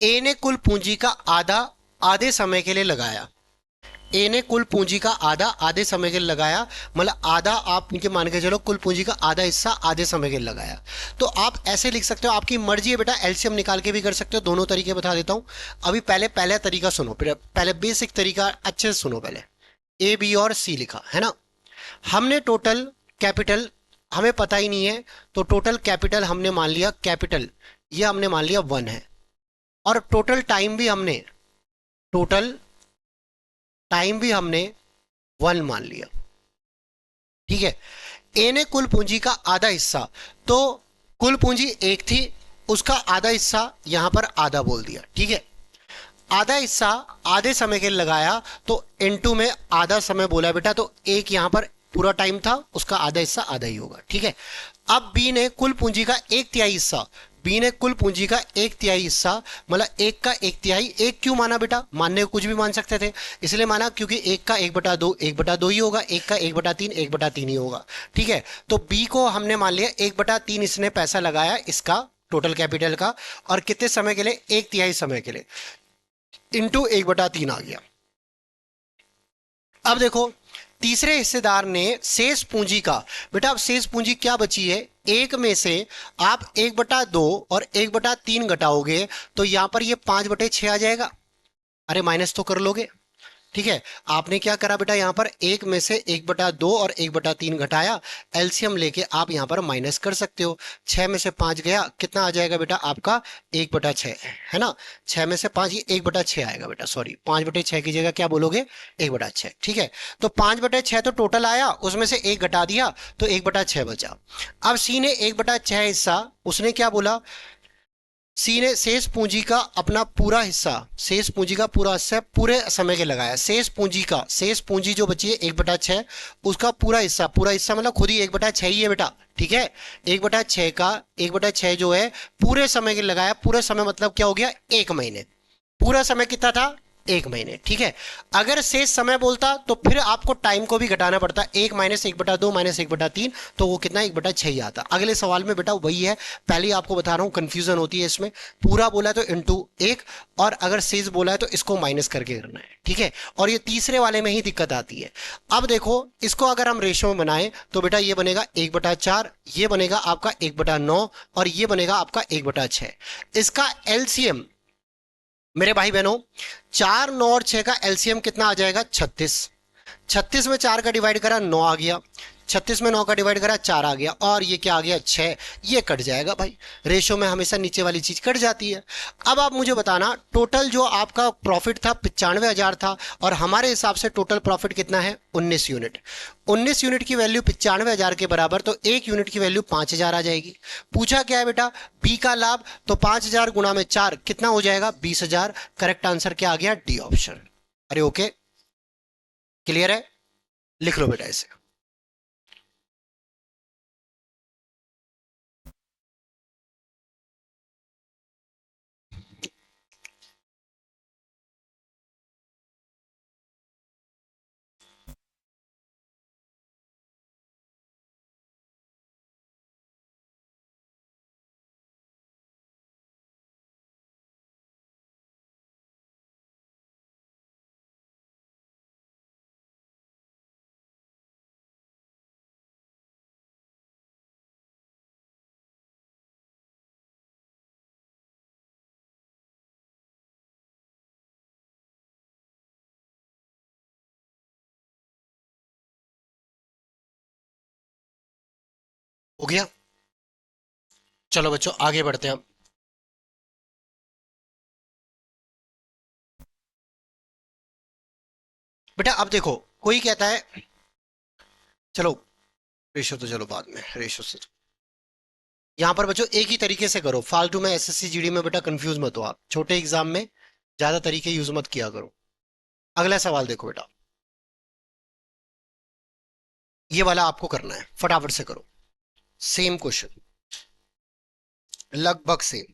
ए ने कुल पूंजी का आधा आधे समय के लिए लगाया। ए ने कुल पूंजी का आधा आधे समय के लिए लगाया, मतलब आधा आप इनके मान के चलो, कुल पूंजी का आधा हिस्सा आधे समय के लिए लगाया। तो आप ऐसे लिख सकते हो, आपकी मर्जी है बेटा, एलसीएम निकाल के भी कर सकते हो। दोनों तरीके बता देता हूं। अभी पहले पहला तरीका सुनो, पहले बेसिक तरीका अच्छे से सुनो। पहले ए बी और सी लिखा है ना। हमने टोटल कैपिटल हमें पता ही नहीं है, तो टोटल कैपिटल हमने मान लिया, कैपिटल ये हमने मान लिया 1 है। और टोटल टाइम भी हमने टोटल टाइम भी हमने 1 मान लिया। ठीक है। ए ने कुल पूंजी का आधा हिस्सा, तो कुल पूंजी एक थी, उसका आधा हिस्सा यहां पर आधा बोल दिया। ठीक है। आधा हिस्सा आधे समय के लिए लगाया, तो इनटू में आधा समय बोला बेटा, तो एक यहां पर पूरा टाइम था, उसका आधा हिस्सा आधा ही होगा। ठीक है। अब बी ने कुल पूंजी का एक तिहाई हिस्सा, बी ने कुल पूंजी का एक तिहाई हिस्सा, मतलब एक का एक तिहाई। एक क्यों माना बेटा? मानने को कुछ भी मान सकते थे, इसलिए माना क्योंकि एक का 1/2 1/2 ही होगा, एक का 1/3 1/3 ही होगा। ठीक है। तो बी को हमने मान लिया 1/3 इसने पैसा लगाया इसका टोटल कैपिटल का, और कितने समय के लिए? एक तिहाई समय के लिए, इंटू 1/3 आ गया। अब देखो, तीसरे हिस्सेदार ने शेष पूंजी का, बेटा अब शेष पूंजी क्या बची है? एक में से आप 1/2 और 1/3 घटाओगे, तो यहां पर ये 5/6 आ जाएगा। अरे माइनस तो कर लोगे। ठीक है। आपने क्या करा बेटा, यहां पर एक में से 1/2 और 1/3 घटाया, एलसीएम लेके आप यहां पर माइनस कर सकते हो। 6 में से 5 गया, कितना आ जाएगा बेटा आपका? 1/6 है ना। 6 में से 5, ये 1/6 आएगा बेटा, सॉरी 5/6 की जगह क्या बोलोगे? 1/6। ठीक है। तो 5/6 तो टोटल आया, उसमें से एक घटा दिया, तो 1/6 बचा। अब सी ने 1/6 हिस्सा, उसने क्या बोला? सी ने शेष पूंजी का अपना पूरा हिस्सा, शेष पूंजी का पूरा हिस्सा पूरे समय के लगाया। शेष पूंजी जो बची है 1/6, उसका पूरा हिस्सा मतलब खुद ही 1/6 ही है बेटा। ठीक है। 1/6 का 1/6 जो है पूरे समय के लगाया। पूरे समय मतलब क्या हो गया? 1 महीने। पूरा समय कितना था? 1 महीने। ठीक है। अगर शेष समय बोलता तो फिर आपको टाइम को भी घटाना पड़ता, 1 - 1/2 - 1/3, तो वो कितना? 1/6 ही आता। अगले सवाल में बेटा वही है, पहले ही आपको बता रहा हूं कंफ्यूजन होती है इसमें। पूरा बोला है तो इंटू 1, और अगर शेष बोला है तो इसको माइनस करके करना है। ठीक है। और ये तीसरे वाले में ही दिक्कत आती है। अब देखो, इसको अगर हम रेशो में बनाए तो बेटा ये बनेगा 1/4, ये बनेगा आपका 1/9, और ये बनेगा आपका 1/6। इसका एलसीएम मेरे भाई बहनों, 4 9 और 6 का एलसीएम कितना आ जाएगा? 36। 36 में 4 का डिवाइड करा 9 आ गया, 36 में 9 का डिवाइड करा 4 आ गया, और ये क्या आ गया? 6। ये कट जाएगा भाई, रेशो में हमेशा नीचे वाली चीज कट जाती है। अब आप मुझे बताना, टोटल जो आपका प्रॉफिट था 95,000 था, और हमारे हिसाब से टोटल प्रॉफिट कितना है? 19 यूनिट। 19 यूनिट की वैल्यू 95,000 के बराबर, तो एक यूनिट की वैल्यू 5,000 आ जाएगी। पूछा क्या है बेटा? बी का लाभ, तो 5,000 गुणा में 4 कितना हो जाएगा? 20,000। करेक्ट आंसर क्या आ गया? D option. अरे ओके, क्लियर है? लिख लो बेटा इसे। हो गया। चलो बच्चों आगे बढ़ते हैं हम। बेटा अब देखो, कोई कहता है, चलो रेशो तो चलो बाद में, रेशो से यहां पर बच्चों एक ही तरीके से करो, फालतू में एसएससी जीडी में बेटा कंफ्यूज मत हो आप, छोटे एग्जाम में ज्यादा तरीके यूज मत किया करो। अगला सवाल देखो बेटा, ये वाला आपको करना है, फटाफट से करो। सेम क्वेश्चन, लगभग सेम।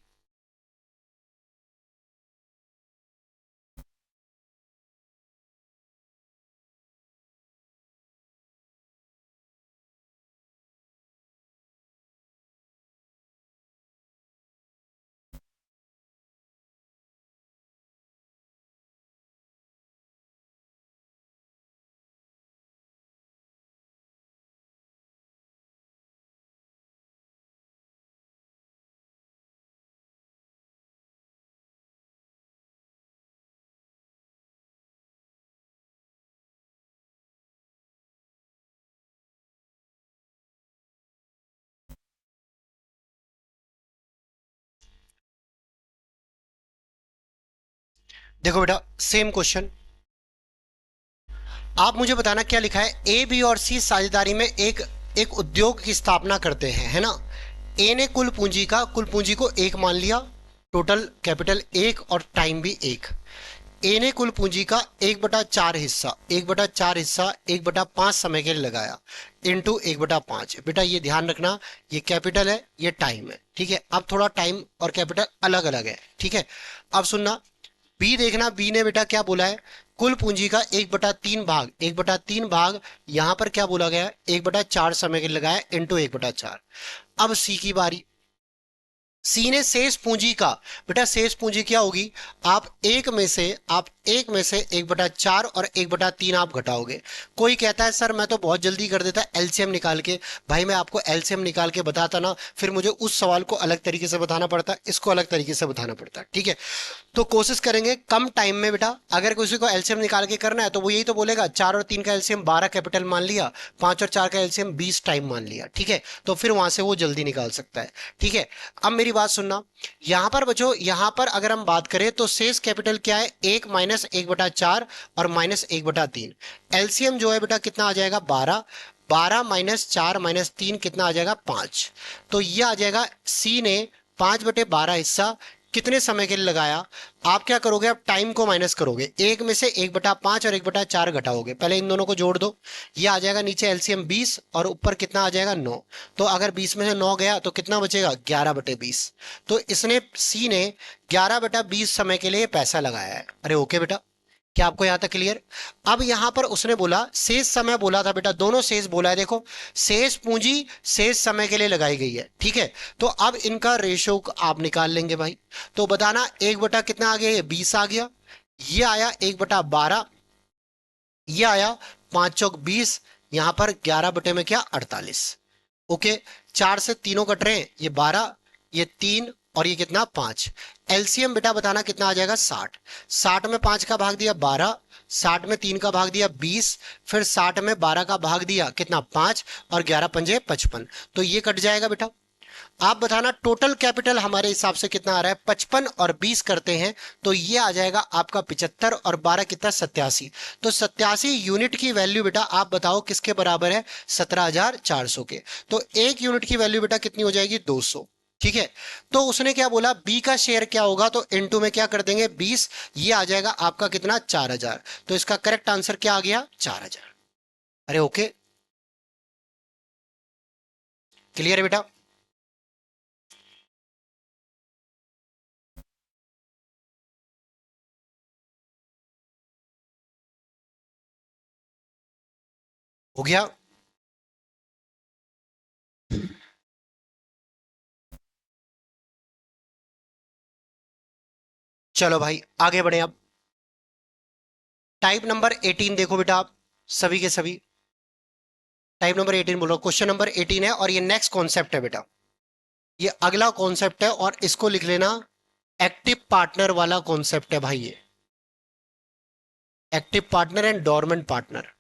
देखो बेटा, सेम क्वेश्चन, आप मुझे बताना क्या लिखा है। ए बी और सी साझेदारी में एक एक उद्योग की स्थापना करते हैं, है ना। ए ने कुल पूंजी को एक मान लिया, टोटल कैपिटल एक और टाइम भी एक। ए ने कुल पूंजी का 1/4 हिस्सा, 1/4 हिस्सा 1/5 समय के लिए लगाया, इंटू 1/5। बेटा ये ध्यान रखना, ये कैपिटल है, ये टाइम है, ठीक है। अब थोड़ा टाइम और कैपिटल अलग अलग है, ठीक है। अब सुनना, बी देखना, बी ने बेटा क्या बोला है, कुल पूंजी का 1/3 भाग, 1/3 भाग यहां पर क्या बोला गया है, 1/4 समय के लिए लगाया, इंटू 1/4। अब सी की बारी, सी ने शेष पूंजी का, बेटा शेष पूंजी क्या होगी, आप एक में से 1/4 और 1/3 आप घटाओगे। कोई कहता है सर मैं तो बहुत जल्दी कर देता एलसीएम निकाल के। भाई मैं आपको एलसीएम निकाल के बताता ना, फिर मुझे उस सवाल को अलग तरीके से बताना पड़ता, इसको अलग तरीके से बताना पड़ता, ठीक है। तो कोशिश करेंगे कम टाइम में बेटा, अगर किसी को एलसीएम निकाल के करना है तो वो यही तो बोलेगा, 4 और 3 का एलसीएम 12 कैपिटल मान लिया, 5 और 4 का एलसीएम 20 टाइम मान लिया, ठीक है। तो फिर वहां से वो जल्दी निकाल सकता है, ठीक है। अब मेरी बात सुनना, यहां पर बच्चों, यहां पर अगर हम बात करें तो शेष कैपिटल क्या है, 1 - 1/4 और -1/3। एलसीएम जो है बेटा कितना आ जाएगा, 12। 12 - 4 - 3 कितना आ जाएगा, 5। तो ये आ जाएगा, सी ने 5/12 हिस्सा कितने समय के लिए लगाया। आप क्या करोगे, अब टाइम को माइनस करोगे, एक में से 1/5 और 1/4 घटाओगे, पहले इन दोनों को जोड़ दो। ये आ जाएगा नीचे एलसीएम 20 और ऊपर कितना आ जाएगा, 9। तो अगर 20 में से 9 गया तो कितना बचेगा, 11/20। तो इसने, सी ने 11/20 समय के लिए पैसा लगाया है। अरे ओके बेटा, क्या आपको यहां तक क्लियर। अब यहां पर उसने बोला शेष समय बोला था बेटा, दोनों शेष बोला है, देखो शेष पूंजी शेष समय के लिए लगाई गई है, ठीक है। तो अब इनका रेशो आप निकाल लेंगे भाई। तो बताना, एक बटा कितना आ गया, ये 20 आ गया, ये आया 1/12, ये आया 5 × 20, यहां पर 11 में क्या, 48। ओके, 4 से तीनों कट रहे हैं, ये 12, ये 3 और ये कितना, 5। एलसीएम बेटा बताना कितना आ जाएगा, 60। 60 में 5 का भाग दिया, 12। 60 में 3 का भाग दिया, 20। फिर 60 में 12 का भाग दिया, कितना, 5। और 11×5 = 55। तो ये कट जाएगा बेटा। आप बताना टोटल कैपिटल हमारे हिसाब से कितना आ रहा है, 55 और 20 करते हैं तो ये आ जाएगा आपका 75 और 12 कितना, 87। तो 87 यूनिट की वैल्यू बेटा आप बताओ किसके बराबर है, 17,400 के। तो एक यूनिट की वैल्यू बेटा कितनी हो जाएगी, 200, ठीक है। तो उसने क्या बोला, बी का शेयर क्या होगा, तो इनटू में क्या कर देंगे, 20। ये आ जाएगा आपका कितना, 4,000। तो इसका करेक्ट आंसर क्या आ गया, 4,000। अरे ओके, क्लियर है बेटा। हो गया। चलो भाई आगे बढ़े अब। टाइप नंबर 18 देखो बेटा आप, सभी के सभी, टाइप नंबर 18 बोल रहा हूं, क्वेश्चन नंबर 18 है और ये नेक्स्ट कॉन्सेप्ट है बेटा। ये अगला कॉन्सेप्ट है और इसको लिख लेना, एक्टिव पार्टनर वाला कॉन्सेप्ट है भाई ये। Active partner and dormant partner,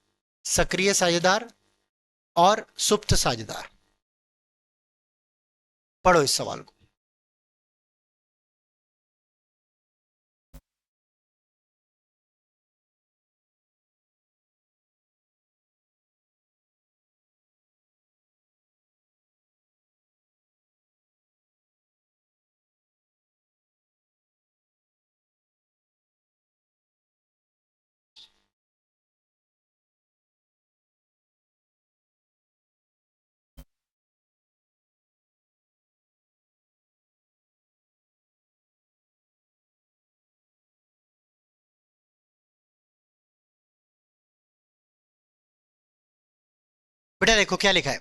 सक्रिय साझेदार और सुप्त साझेदार। पढ़ो इस सवाल को। बेटा देखो क्या लिखा है।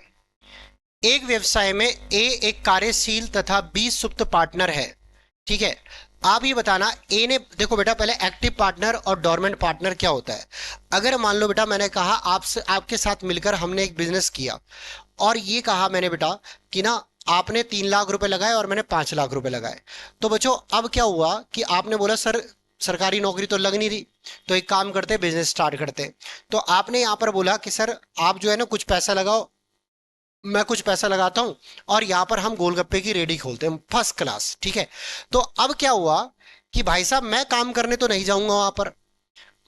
एक व्यवसाय में ए एक कार्यशील तथा बी सुप्त पार्टनर है। ठीक है। आप ये बताना ए ने, देखो बेटा पहले एक्टिव पार्टनर और डोरमेंट पार्टनर क्या होता है। अगर मान लो बेटा मैंने कहा आपसे, आपके साथ मिलकर हमने एक बिजनेस किया, और ये कहा मैंने बेटा कि ना आपने 3 लाख रुपए लगाए और मैंने 5 लाख रुपए लगाए। तो बच्चों अब क्या हुआ कि आपने बोला सर सरकारी नौकरी तो लग नहीं रही, तो एक काम करते बिजनेस स्टार्ट करते। तो आपने यहां पर बोला कि सर आप जो है ना कुछ पैसा लगाओ, मैं कुछ पैसा लगाता हूं, और यहां पर हम गोलगप्पे की रेडी खोलते हैं फर्स्ट क्लास। ठीक है। तो अब क्या हुआ कि भाई साहब मैं काम करने तो नहीं जाऊंगा वहां पर,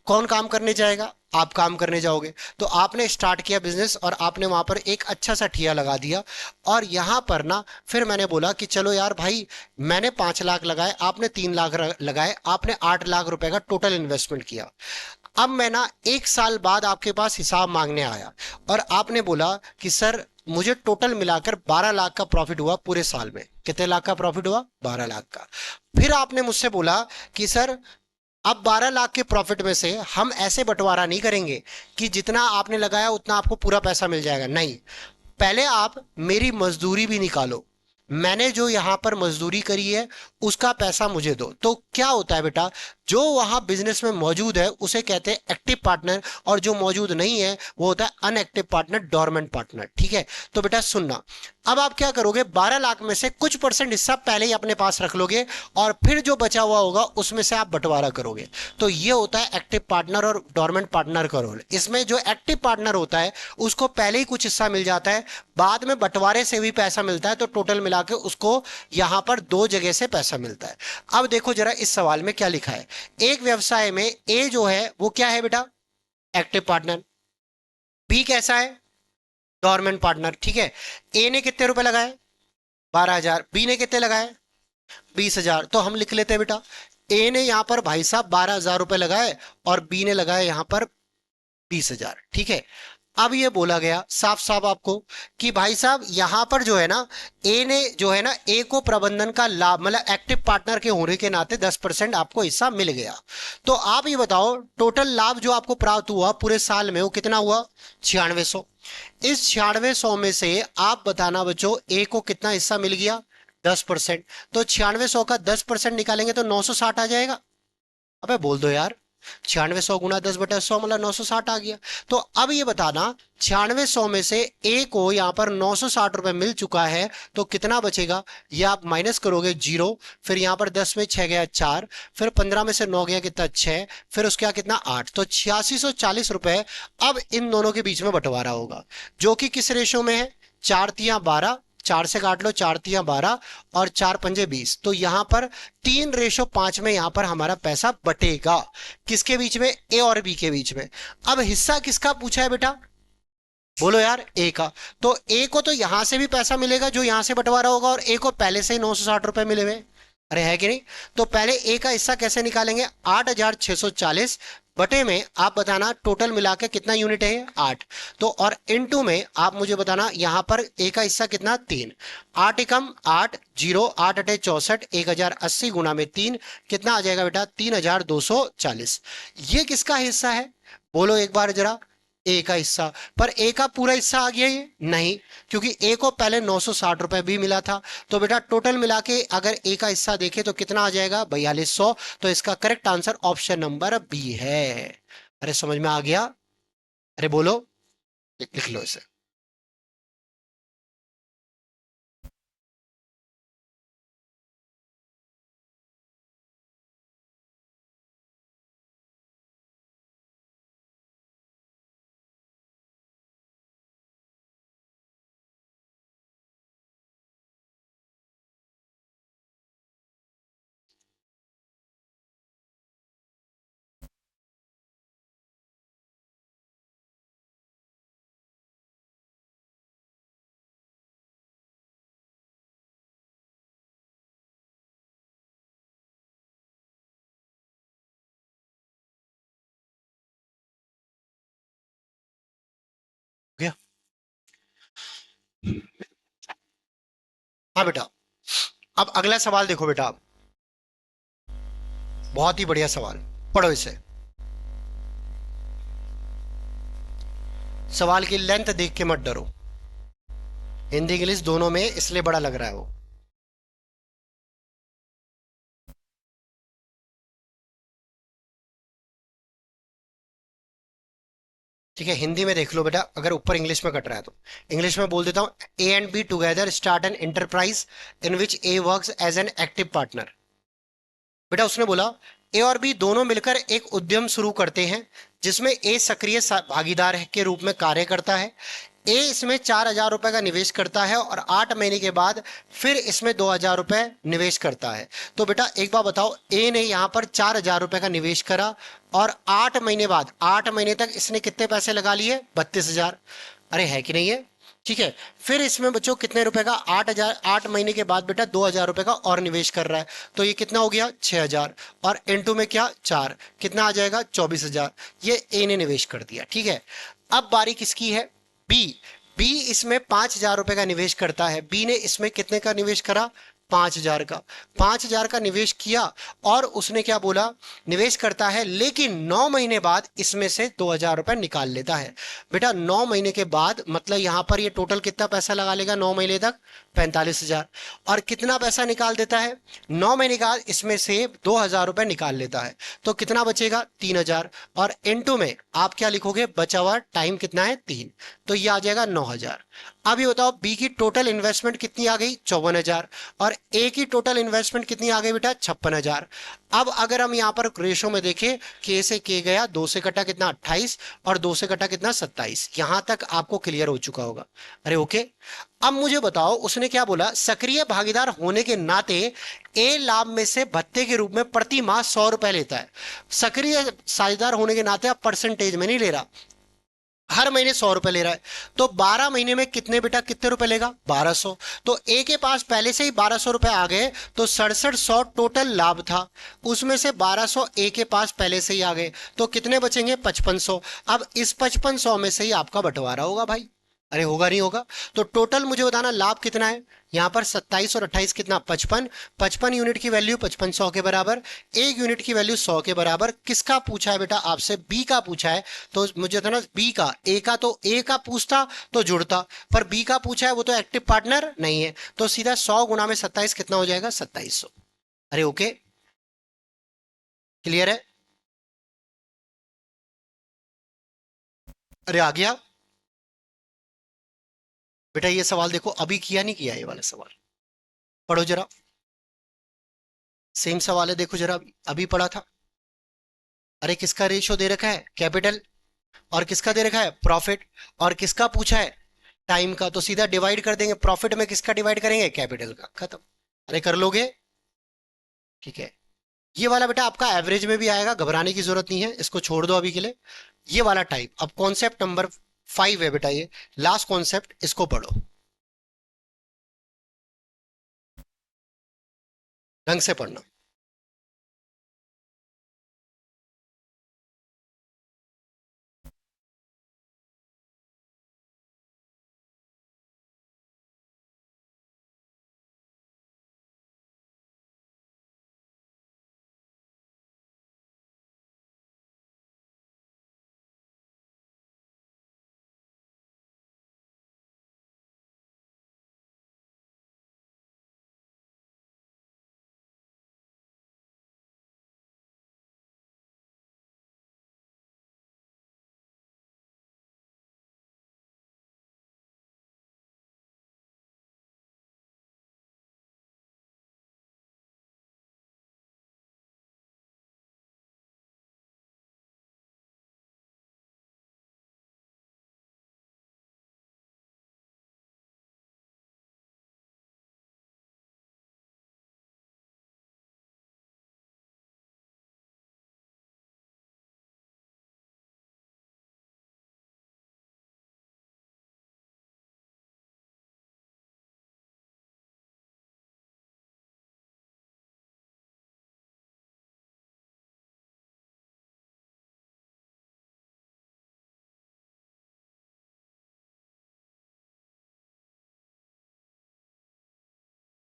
कौन काम करने जाएगा, आप काम करने जाओगे। तो आपने स्टार्ट किया बिजनेस और आपने वहां पर एक अच्छा सा ठिया लगा दिया। और यहां पर ना फिर मैंने बोला कि चलो यार भाई, मैंने 5 लाख लगाए, आपने 3 लाख लगाए, आपने 8 लाख रुपए का टोटल इन्वेस्टमेंट किया। अब मैं ना 1 साल बाद आपके पास हिसाब मांगने आया, और आपने बोला कि सर मुझे टोटल मिलाकर 12 लाख का प्रॉफिट हुआ पूरे साल में। कितने लाख का प्रॉफिट हुआ? 12 लाख का। फिर आपने मुझसे बोला कि सर अब 12 लाख के प्रॉफिट में से हम ऐसे बंटवारा नहीं करेंगे कि जितना आपने लगाया उतना आपको पूरा पैसा मिल जाएगा, नहीं, पहले आप मेरी मजदूरी भी निकालो, मैंने जो यहां पर मजदूरी करी है उसका पैसा मुझे दो। तो क्या होता है बेटा, जो वहां बिजनेस में मौजूद है उसे कहते हैं एक्टिव पार्टनर, और जो मौजूद नहीं है वो होता है अनएक्टिव पार्टनर, डोरमेंट पार्टनर। ठीक है। तो बेटा सुनना, अब आप क्या करोगे, 12 लाख में से कुछ परसेंट हिस्सा पहले ही अपने पास रख लोगे, और फिर जो बचा हुआ होगा उसमें से आप बंटवारा करोगे। तो ये होता है एक्टिव पार्टनर और डोरमेंट पार्टनर का रोल। इसमें जो एक्टिव पार्टनर होता है उसको पहले ही कुछ हिस्सा मिल जाता है, बाद में बंटवारे से भी पैसा मिलता है, तो टोटल मिला के उसको यहां पर दो जगह से पैसा मिलता है। अब देखो जरा इस सवाल में क्या लिखा है। एक व्यवसाय में ए जो है वो क्या है बेटा, एक्टिव पार्टनर, बी कैसा है, डोरमेंट पार्टनर। ठीक है। ए ने कितने रुपए लगाए? 12 हजार। बी ने कितने लगाए? 20 हजार। तो हम लिख लेते हैं बेटा, ए ने यहां पर भाई साहब 12 हजार रुपए लगाए, और बी ने लगाए यहां पर 20 हजार। ठीक है। अब ये बोला गया साफ साफ आपको कि भाई साहब यहां पर जो है ना, ए ने जो है ना, ए को प्रबंधन का लाभ, मतलब एक्टिव पार्टनर के होने के नाते 10% आपको हिस्सा मिल गया। तो आप ये बताओ टोटल लाभ जो आपको प्राप्त हुआ पूरे साल में वो कितना हुआ? 9600। इस 9600 में से आप बताना बच्चों ए को कितना हिस्सा मिल गया? 10%। तो 9600 का 10% निकालेंगे तो 960 आ जाएगा। अबे बोल दो यार, 9600 × 10/100 मतलब 960 आ गया। तो अब ये बताना, 9600 में से ए को यहाँ पर 960 रुपए मिल चुका है, तो कितना बचेगा? ये आप माइनस करोगे 0, फिर यहाँ पर 10 में 6 गया 4, फिर 15 में से 9 गया कितना 6, फिर उसके बाद कितना 8, तो 8640 रुपए अब इन दोनों के बीच में बंटवारा होगा, जो कि किस रेशो में है? 4×3=12, 4 से काट लो, 4×3=12, और 4×5=20। तो यहां पर 3:5 में यहां पर हमारा पैसा बटेगा। किसके बीच में? ए और बी के बीच में। अब हिस्सा किसका पूछा है बेटा? बोलो यार, ए का। तो ए को तो यहां से भी पैसा मिलेगा जो यहां से बंटवारा होगा, और ए को पहले से ही 960 रुपए मिले हुए। अरे है कि नहीं? तो पहले ए का हिस्सा कैसे निकालेंगे? 8640 बटे में आप बताना टोटल मिला के कितना यूनिट है? 8। तो और इनटू में आप मुझे बताना यहां पर ए का हिस्सा कितना? 3। 8 एकम 8, 0, 8×8 = 64, 1080 गुना में 3 कितना आ जाएगा बेटा? 3240। ये किसका हिस्सा है? बोलो एक बार जरा। ए का हिस्सा। पर ए का पूरा हिस्सा आ गया ये? नहीं, क्योंकि ए को पहले 960 रुपए भी मिला था। तो बेटा टोटल मिला के अगर ए का हिस्सा देखे तो कितना आ जाएगा? 4200। तो इसका correct answer option number B है। अरे समझ में आ गया? अरे बोलो, लिख लो इसे। हो गया? हाँ बेटा। अब अगला सवाल देखो बेटा आप, बहुत ही बढ़िया सवाल, पढ़ो इसे। सवाल की लेंथ देख के मत डरो, हिंदी इंग्लिश दोनों में इसलिए बड़ा लग रहा है वो। ठीक है, हिंदी में देख लो बेटा, अगर ऊपर इंग्लिश में कट रहा है तो इंग्लिश में बोल देता हूं। A and B together start an enterprise in which A works as an active partner. बेटा उसने बोला ए और बी दोनों मिलकर एक उद्यम शुरू करते हैं जिसमें ए सक्रिय भागीदार के रूप में कार्य करता है। ए इसमें 4,000 रुपए का निवेश करता है और 8 महीने के बाद फिर इसमें 2,000 रुपए निवेश करता है। तो बेटा एक बार बताओ, ए ने यहां पर 4,000 रुपए का निवेश करा और 8 महीने बाद, 8 महीने तक इसने कितने पैसे लगा लिए? 32,000। अरे है कि नहीं है? ठीक है। फिर इसमें बच्चों कितने रुपए का? 8,000। 8 महीने के बाद बेटा 2,000 रुपए का और निवेश कर रहा है, तो ये कितना हो गया? 6,000। और इनटू में क्या? 4, कितना आ जाएगा? 24,000। ये ए ने निवेश कर दिया। ठीक है, अब बारी किसकी है? बी। बी इसमें 5,000 रुपए का निवेश करता है। बी ने इसमें कितने का निवेश करा? 5,000 का। 5,000 का निवेश किया और उसने क्या बोला? निवेश करता है, लेकिन 9 महीने बाद इसमें से 2,000 रुपए निकाल लेता है। बेटा 9 महीने के बाद मतलब यहां पर ये टोटल कितना पैसा लगा लेगा 9 महीने तक? 45,000। और कितना पैसा निकाल देता है? 9 महीने के बाद इसमें से 2,000 रुपए निकाल लेता है, तो कितना बचेगा? 3,000। और इनटू में आप क्या लिखोगे? बचा हुआ टाइम कितना है? 3। तो ये आ जाएगा 9,000। अब ये बताओ बी की टोटल इन्वेस्टमेंट कितनी आ गई? 54,000। और ए की टोटल इन्वेस्टमेंट कितनी आ गई बेटा? 56,000। अब अगर हम यहाँ पर रेशो में देखें, के से के गया, 2 से कटा कितना? 28, और 2 से कटा कितना? 27। यहां तक आपको क्लियर हो चुका होगा। अरे ओके। अब मुझे बताओ उसने क्या बोला? सक्रिय भागीदार होने के नाते ए लाभ में से भत्ते के रूप में प्रति माह 100 रुपए लेता है। सक्रिय साझेदार होने के नाते आप परसेंटेज में नहीं ले रहा, हर महीने 100 रुपए ले रहा है। तो 12 महीने में कितने बेटा, कितने रुपए लेगा? 1,200। तो ए के पास पहले से ही 1,200 रुपए आ गए, तो 6700 टोटल लाभ था, उसमें से 1,200 ए के पास पहले से ही आ गए, तो कितने बचेंगे? 5,500। अब इस 5,500 में से ही आपका बंटवारा होगा भाई। अरे होगा नहीं होगा? तो टोटल मुझे बताना लाभ कितना है? यहां पर 27 और 28 कितना? 55। 55 यूनिट की वैल्यू 5500 के बराबर, 1 यूनिट की वैल्यू 100 के बराबर। किसका पूछा है बेटा? आपसे बी का पूछा है। तो मुझे था ना बी का, ए का, तो ए का पूछता तो जुड़ता, पर बी का पूछा है, वो तो एक्टिव पार्टनर नहीं है, तो सीधा 100 गुना में 27 कितना हो जाएगा? 2700। अरे ओके, क्लियर है? अरे आ गया बेटा। ये सवाल देखो, अभी किया नहीं किया ये वाला सवाल, पढ़ो जरा। सेम सवाल है, देखो जरा, अभी पढ़ा था। अरे किसका रेशियो दे रखा है? कैपिटल। और किसका दे रखा है? प्रॉफिट। और किसका पूछा है? टाइम का। तो सीधा डिवाइड कर देंगे, प्रॉफिट में किसका डिवाइड करेंगे? कैपिटल का। खत्म। अरे कर लोगे? ठीक है। ये वाला बेटा आपका एवरेज में भी आएगा, घबराने की जरूरत नहीं है, इसको छोड़ दो अभी के लिए। ये वाला टाइप, अब कॉन्सेप्ट नंबर 5 है बेटा, ये लास्ट कॉन्सेप्ट, इसको पढ़ो, ढंग से पढ़ना।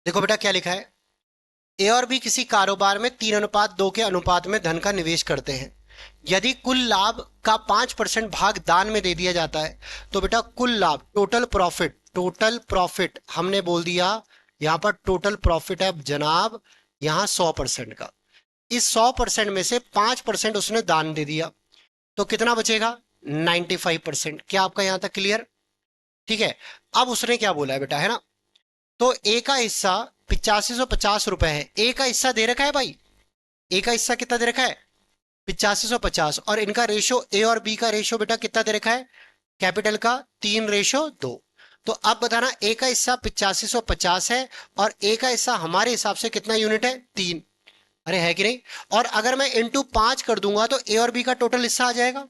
देखो बेटा क्या लिखा है, ए और बी किसी कारोबार में 3:2 के अनुपात में धन का निवेश करते हैं। यदि कुल लाभ का 5% भाग दान में दे दिया जाता है तो बेटा कुल लाभ, टोटल प्रॉफिट हमने बोल दिया, यहां पर टोटल प्रॉफिट है जनाब यहां 100% का। इस 100% में से 5% उसने दान दे दिया तो कितना बचेगा? 95%। क्या आपका यहां तक क्लियर? ठीक है। अब उसने क्या बोला है बेटा, है ना, तो ए का हिस्सा 8550 रुपए है, ए का हिस्सा दे रखा है भाई। ए का हिस्सा कितना दे रखा है? 8550। और इनका रेशो, ए और बी का रेशो बेटा कितना दे रखा है? कैपिटल का 3:2। तो अब बताना, ए का हिस्सा 8550 है और ए का हिस्सा हमारे हिसाब से कितना यूनिट है? 3। अरे है कि नहीं? और अगर मैं इंटू 5 कर दूंगा तो ए और बी का टोटल हिस्सा आ जाएगा।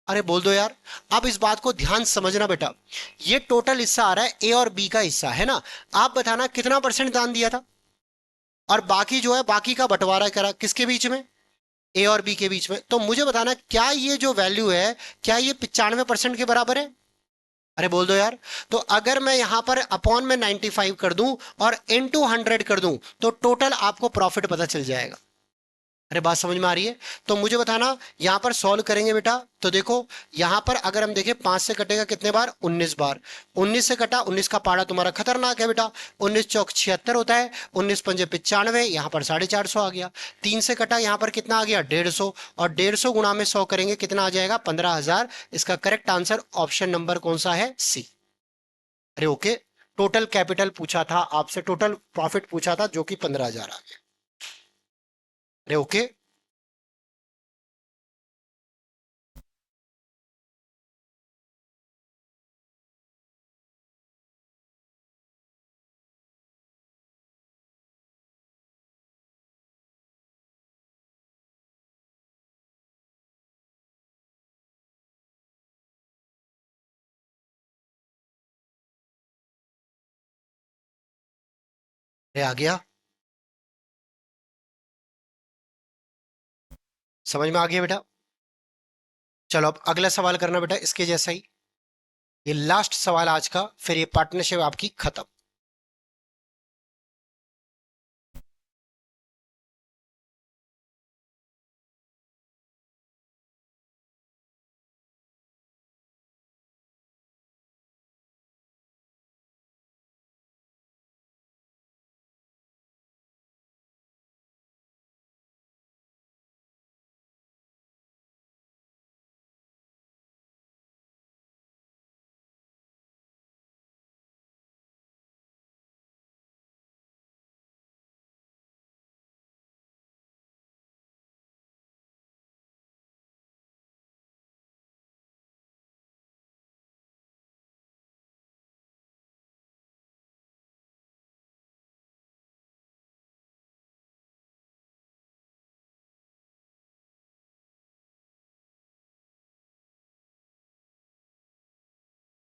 अरे बोल दो यार। अब इस बात को ध्यान समझना बेटा, ये टोटल हिस्सा आ रहा है ए और बी का हिस्सा, है ना। आप बताना कितना परसेंट दान दिया था, और बाकी जो है बाकी का बंटवारा करा किसके बीच में? ए और बी के बीच में। तो मुझे बताना क्या ये जो वैल्यू है, क्या ये 95% के बराबर है? अरे बोल दो यार। तो अगर मैं यहां पर अपॉन में 95 कर दूं और इनटू 100 कर दूं तो टोटल आपको प्रॉफिट पता चल जाएगा। अरे बात समझ में आ रही है? तो मुझे बताना, यहां पर सॉल्व करेंगे बेटा तो देखो, यहां पर अगर हम देखें 5 से कटेगा कितने बार? 19 बार। 19 से कटा, 19 का पारा तुम्हारा खतरनाक है बेटा, 19 चौक 76 होता है, 19 पंजे 95, यहां पर 450 आ गया। 3 से कटा, यहां पर कितना आ गया? 150, और 150 गुणा में 100 करेंगे कितना आ जाएगा? 15,000। इसका करेक्ट आंसर ऑप्शन नंबर कौन सा है? सी। अरे ओके। टोटल कैपिटल पूछा था आपसे, टोटल प्रॉफिट पूछा था जो कि 15,000 आ गया। अरे ओके। अरे आ गया, समझ में आ गया बेटा। चलो अब अगला सवाल करना बेटा इसके जैसा ही। ये लास्ट सवाल आज का, फिर ये पार्टनरशिप आपकी खत्म।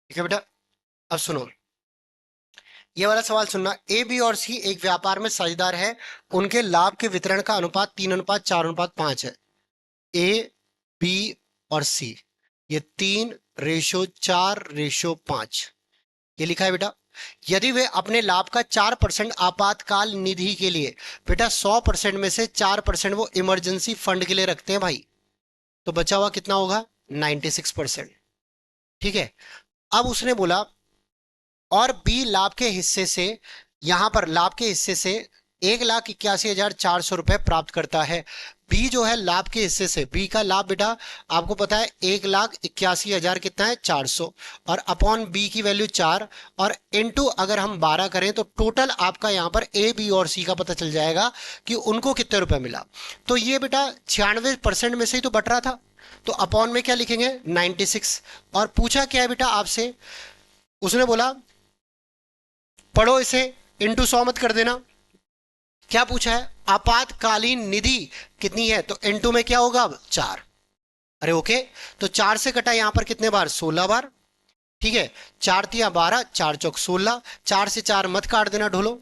ठीक है बेटा, अब सुनो, ये वाला सवाल सुनना। ए, बी और सी एक व्यापार में साझेदार है, उनके लाभ के वितरण का अनुपात 3:4:5 है। ए, बी और सी, ये 3:4:5 ये लिखा है बेटा। यदि वे अपने लाभ का 4% आपातकाल निधि के लिए, बेटा 100% में से 4% वो इमरजेंसी फंड के लिए रखते हैं भाई, तो बचा हुआ कितना होगा? 96%। ठीक है। अब उसने बोला, और बी लाभ के हिस्से से, यहां पर लाभ के हिस्से से 1,81,400 रुपए प्राप्त करता है। बी जो है लाभ के हिस्से से, बी का लाभ बेटा आपको पता है 1,81,000 कितना है? 400, और अपॉन बी की वैल्यू 4, और इनटू अगर हम 12 करें तो टोटल आपका यहां पर ए, बी और सी का पता चल जाएगा कि उनको कितने रुपए मिला। तो ये बेटा 96% में से ही तो बट रहा था, तो अपॉन में क्या लिखेंगे? 96। और पूछा क्या है बेटा आपसे? उसने बोला पढ़ो इसे, इंटू 100 मत कर देना। क्या पूछा है? आपातकालीन निधि कितनी है, तो इंटू में क्या होगा? अब 4। अरे ओके। तो 4 से कटा यहां पर कितने बार? 16 बार। ठीक है। 4×3 = 12, 4×4 = 16, 4 से 4 मत काट देना ढोलो।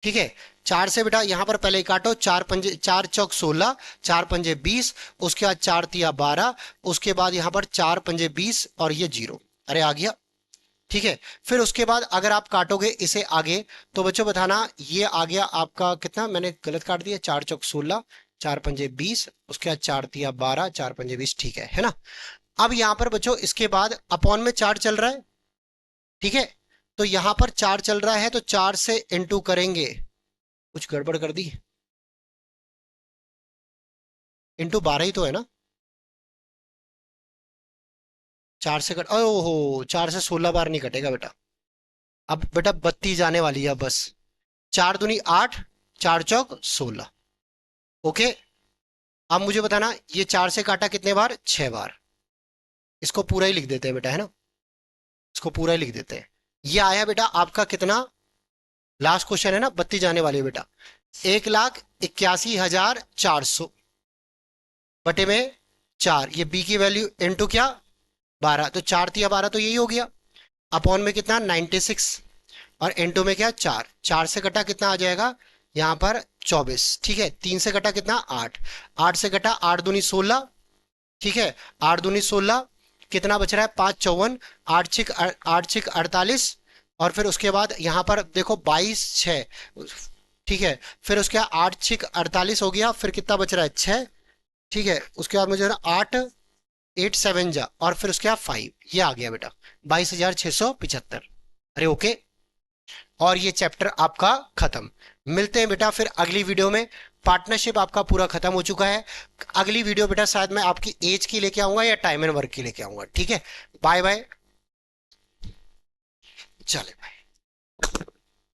ठीक है। 4 से बेटा यहां पर पहले ही काटो, 4×4 = 16, 4×5 = 20, उसके बाद 4×3 = 12, उसके बाद यहां पर 4×5 = 20 और ये 0। अरे आ गया। ठीक है। फिर उसके बाद अगर आप काटोगे इसे आगे तो बच्चों बताना, ये आ गया आपका कितना? मैंने गलत काट दिया, 4×4 = 16, चार पंजे 20, उसके बाद 4 तिया 12, 4 पंजे 20, ठीक है ना। अब यहां पर बच्चों इसके बाद अपॉन में 4 चल रहा है, ठीक है। तो यहां पर 4 चल रहा है तो 4 से इंटू करेंगे, कुछ गड़बड़ कर दी, इंटू 12 ही तो है ना। 4 से कट, ओहो 4 से 16 बार नहीं कटेगा बेटा। अब बेटा बत्ती जाने वाली है बस। 4 दूनी 8, 4 चौक 16। ओके। अब मुझे बताना ये 4 से काटा कितने बार, 6 बार। इसको पूरा ही लिख देते हैं बेटा, है ना। इसको पूरा ही लिख देते हैं। ये आया बेटा आपका कितना, लास्ट क्वेश्चन है ना, बत्ती जाने वाली है बेटा, 1,81,400 बटे में 4, ये बी की वैल्यू इंटू क्या, 12, तो 4 तिया 12 तो यही हो गया। अपॉन में कितना 96, और इंटू में क्या 4, 4 से कटा कितना आ जाएगा यहाँ पर 24, ठीक है। 3 से कटा कितना 8, 8 से कटा 8 दूनी 16, ठीक है। 8 दूनी 16, कितना बच रहा है 5 चौवन, 8 6 48, और फिर उसके बाद यहाँ पर देखो 22 6, ठीक है। फिर उसके बाद 8 6 48 हो गया, फिर कितना बच रहा है 6, ठीक है। उसके बाद मुझे ना 8 8 7 जा, और फिर उसके बाद 5, ये आ गया बेटा 22,675। अरे ओके। और ये चैप्टर आपका खत्म। मिलते हैं बेटा फिर अगली वीडियो में। पार्टनरशिप आपका पूरा खत्म हो चुका है। अगली वीडियो बेटा शायद मैं आपकी एज की लेके आऊंगा या टाइम एंड वर्क की लेके आऊंगा, ठीक है। Bye bye. चले बाय।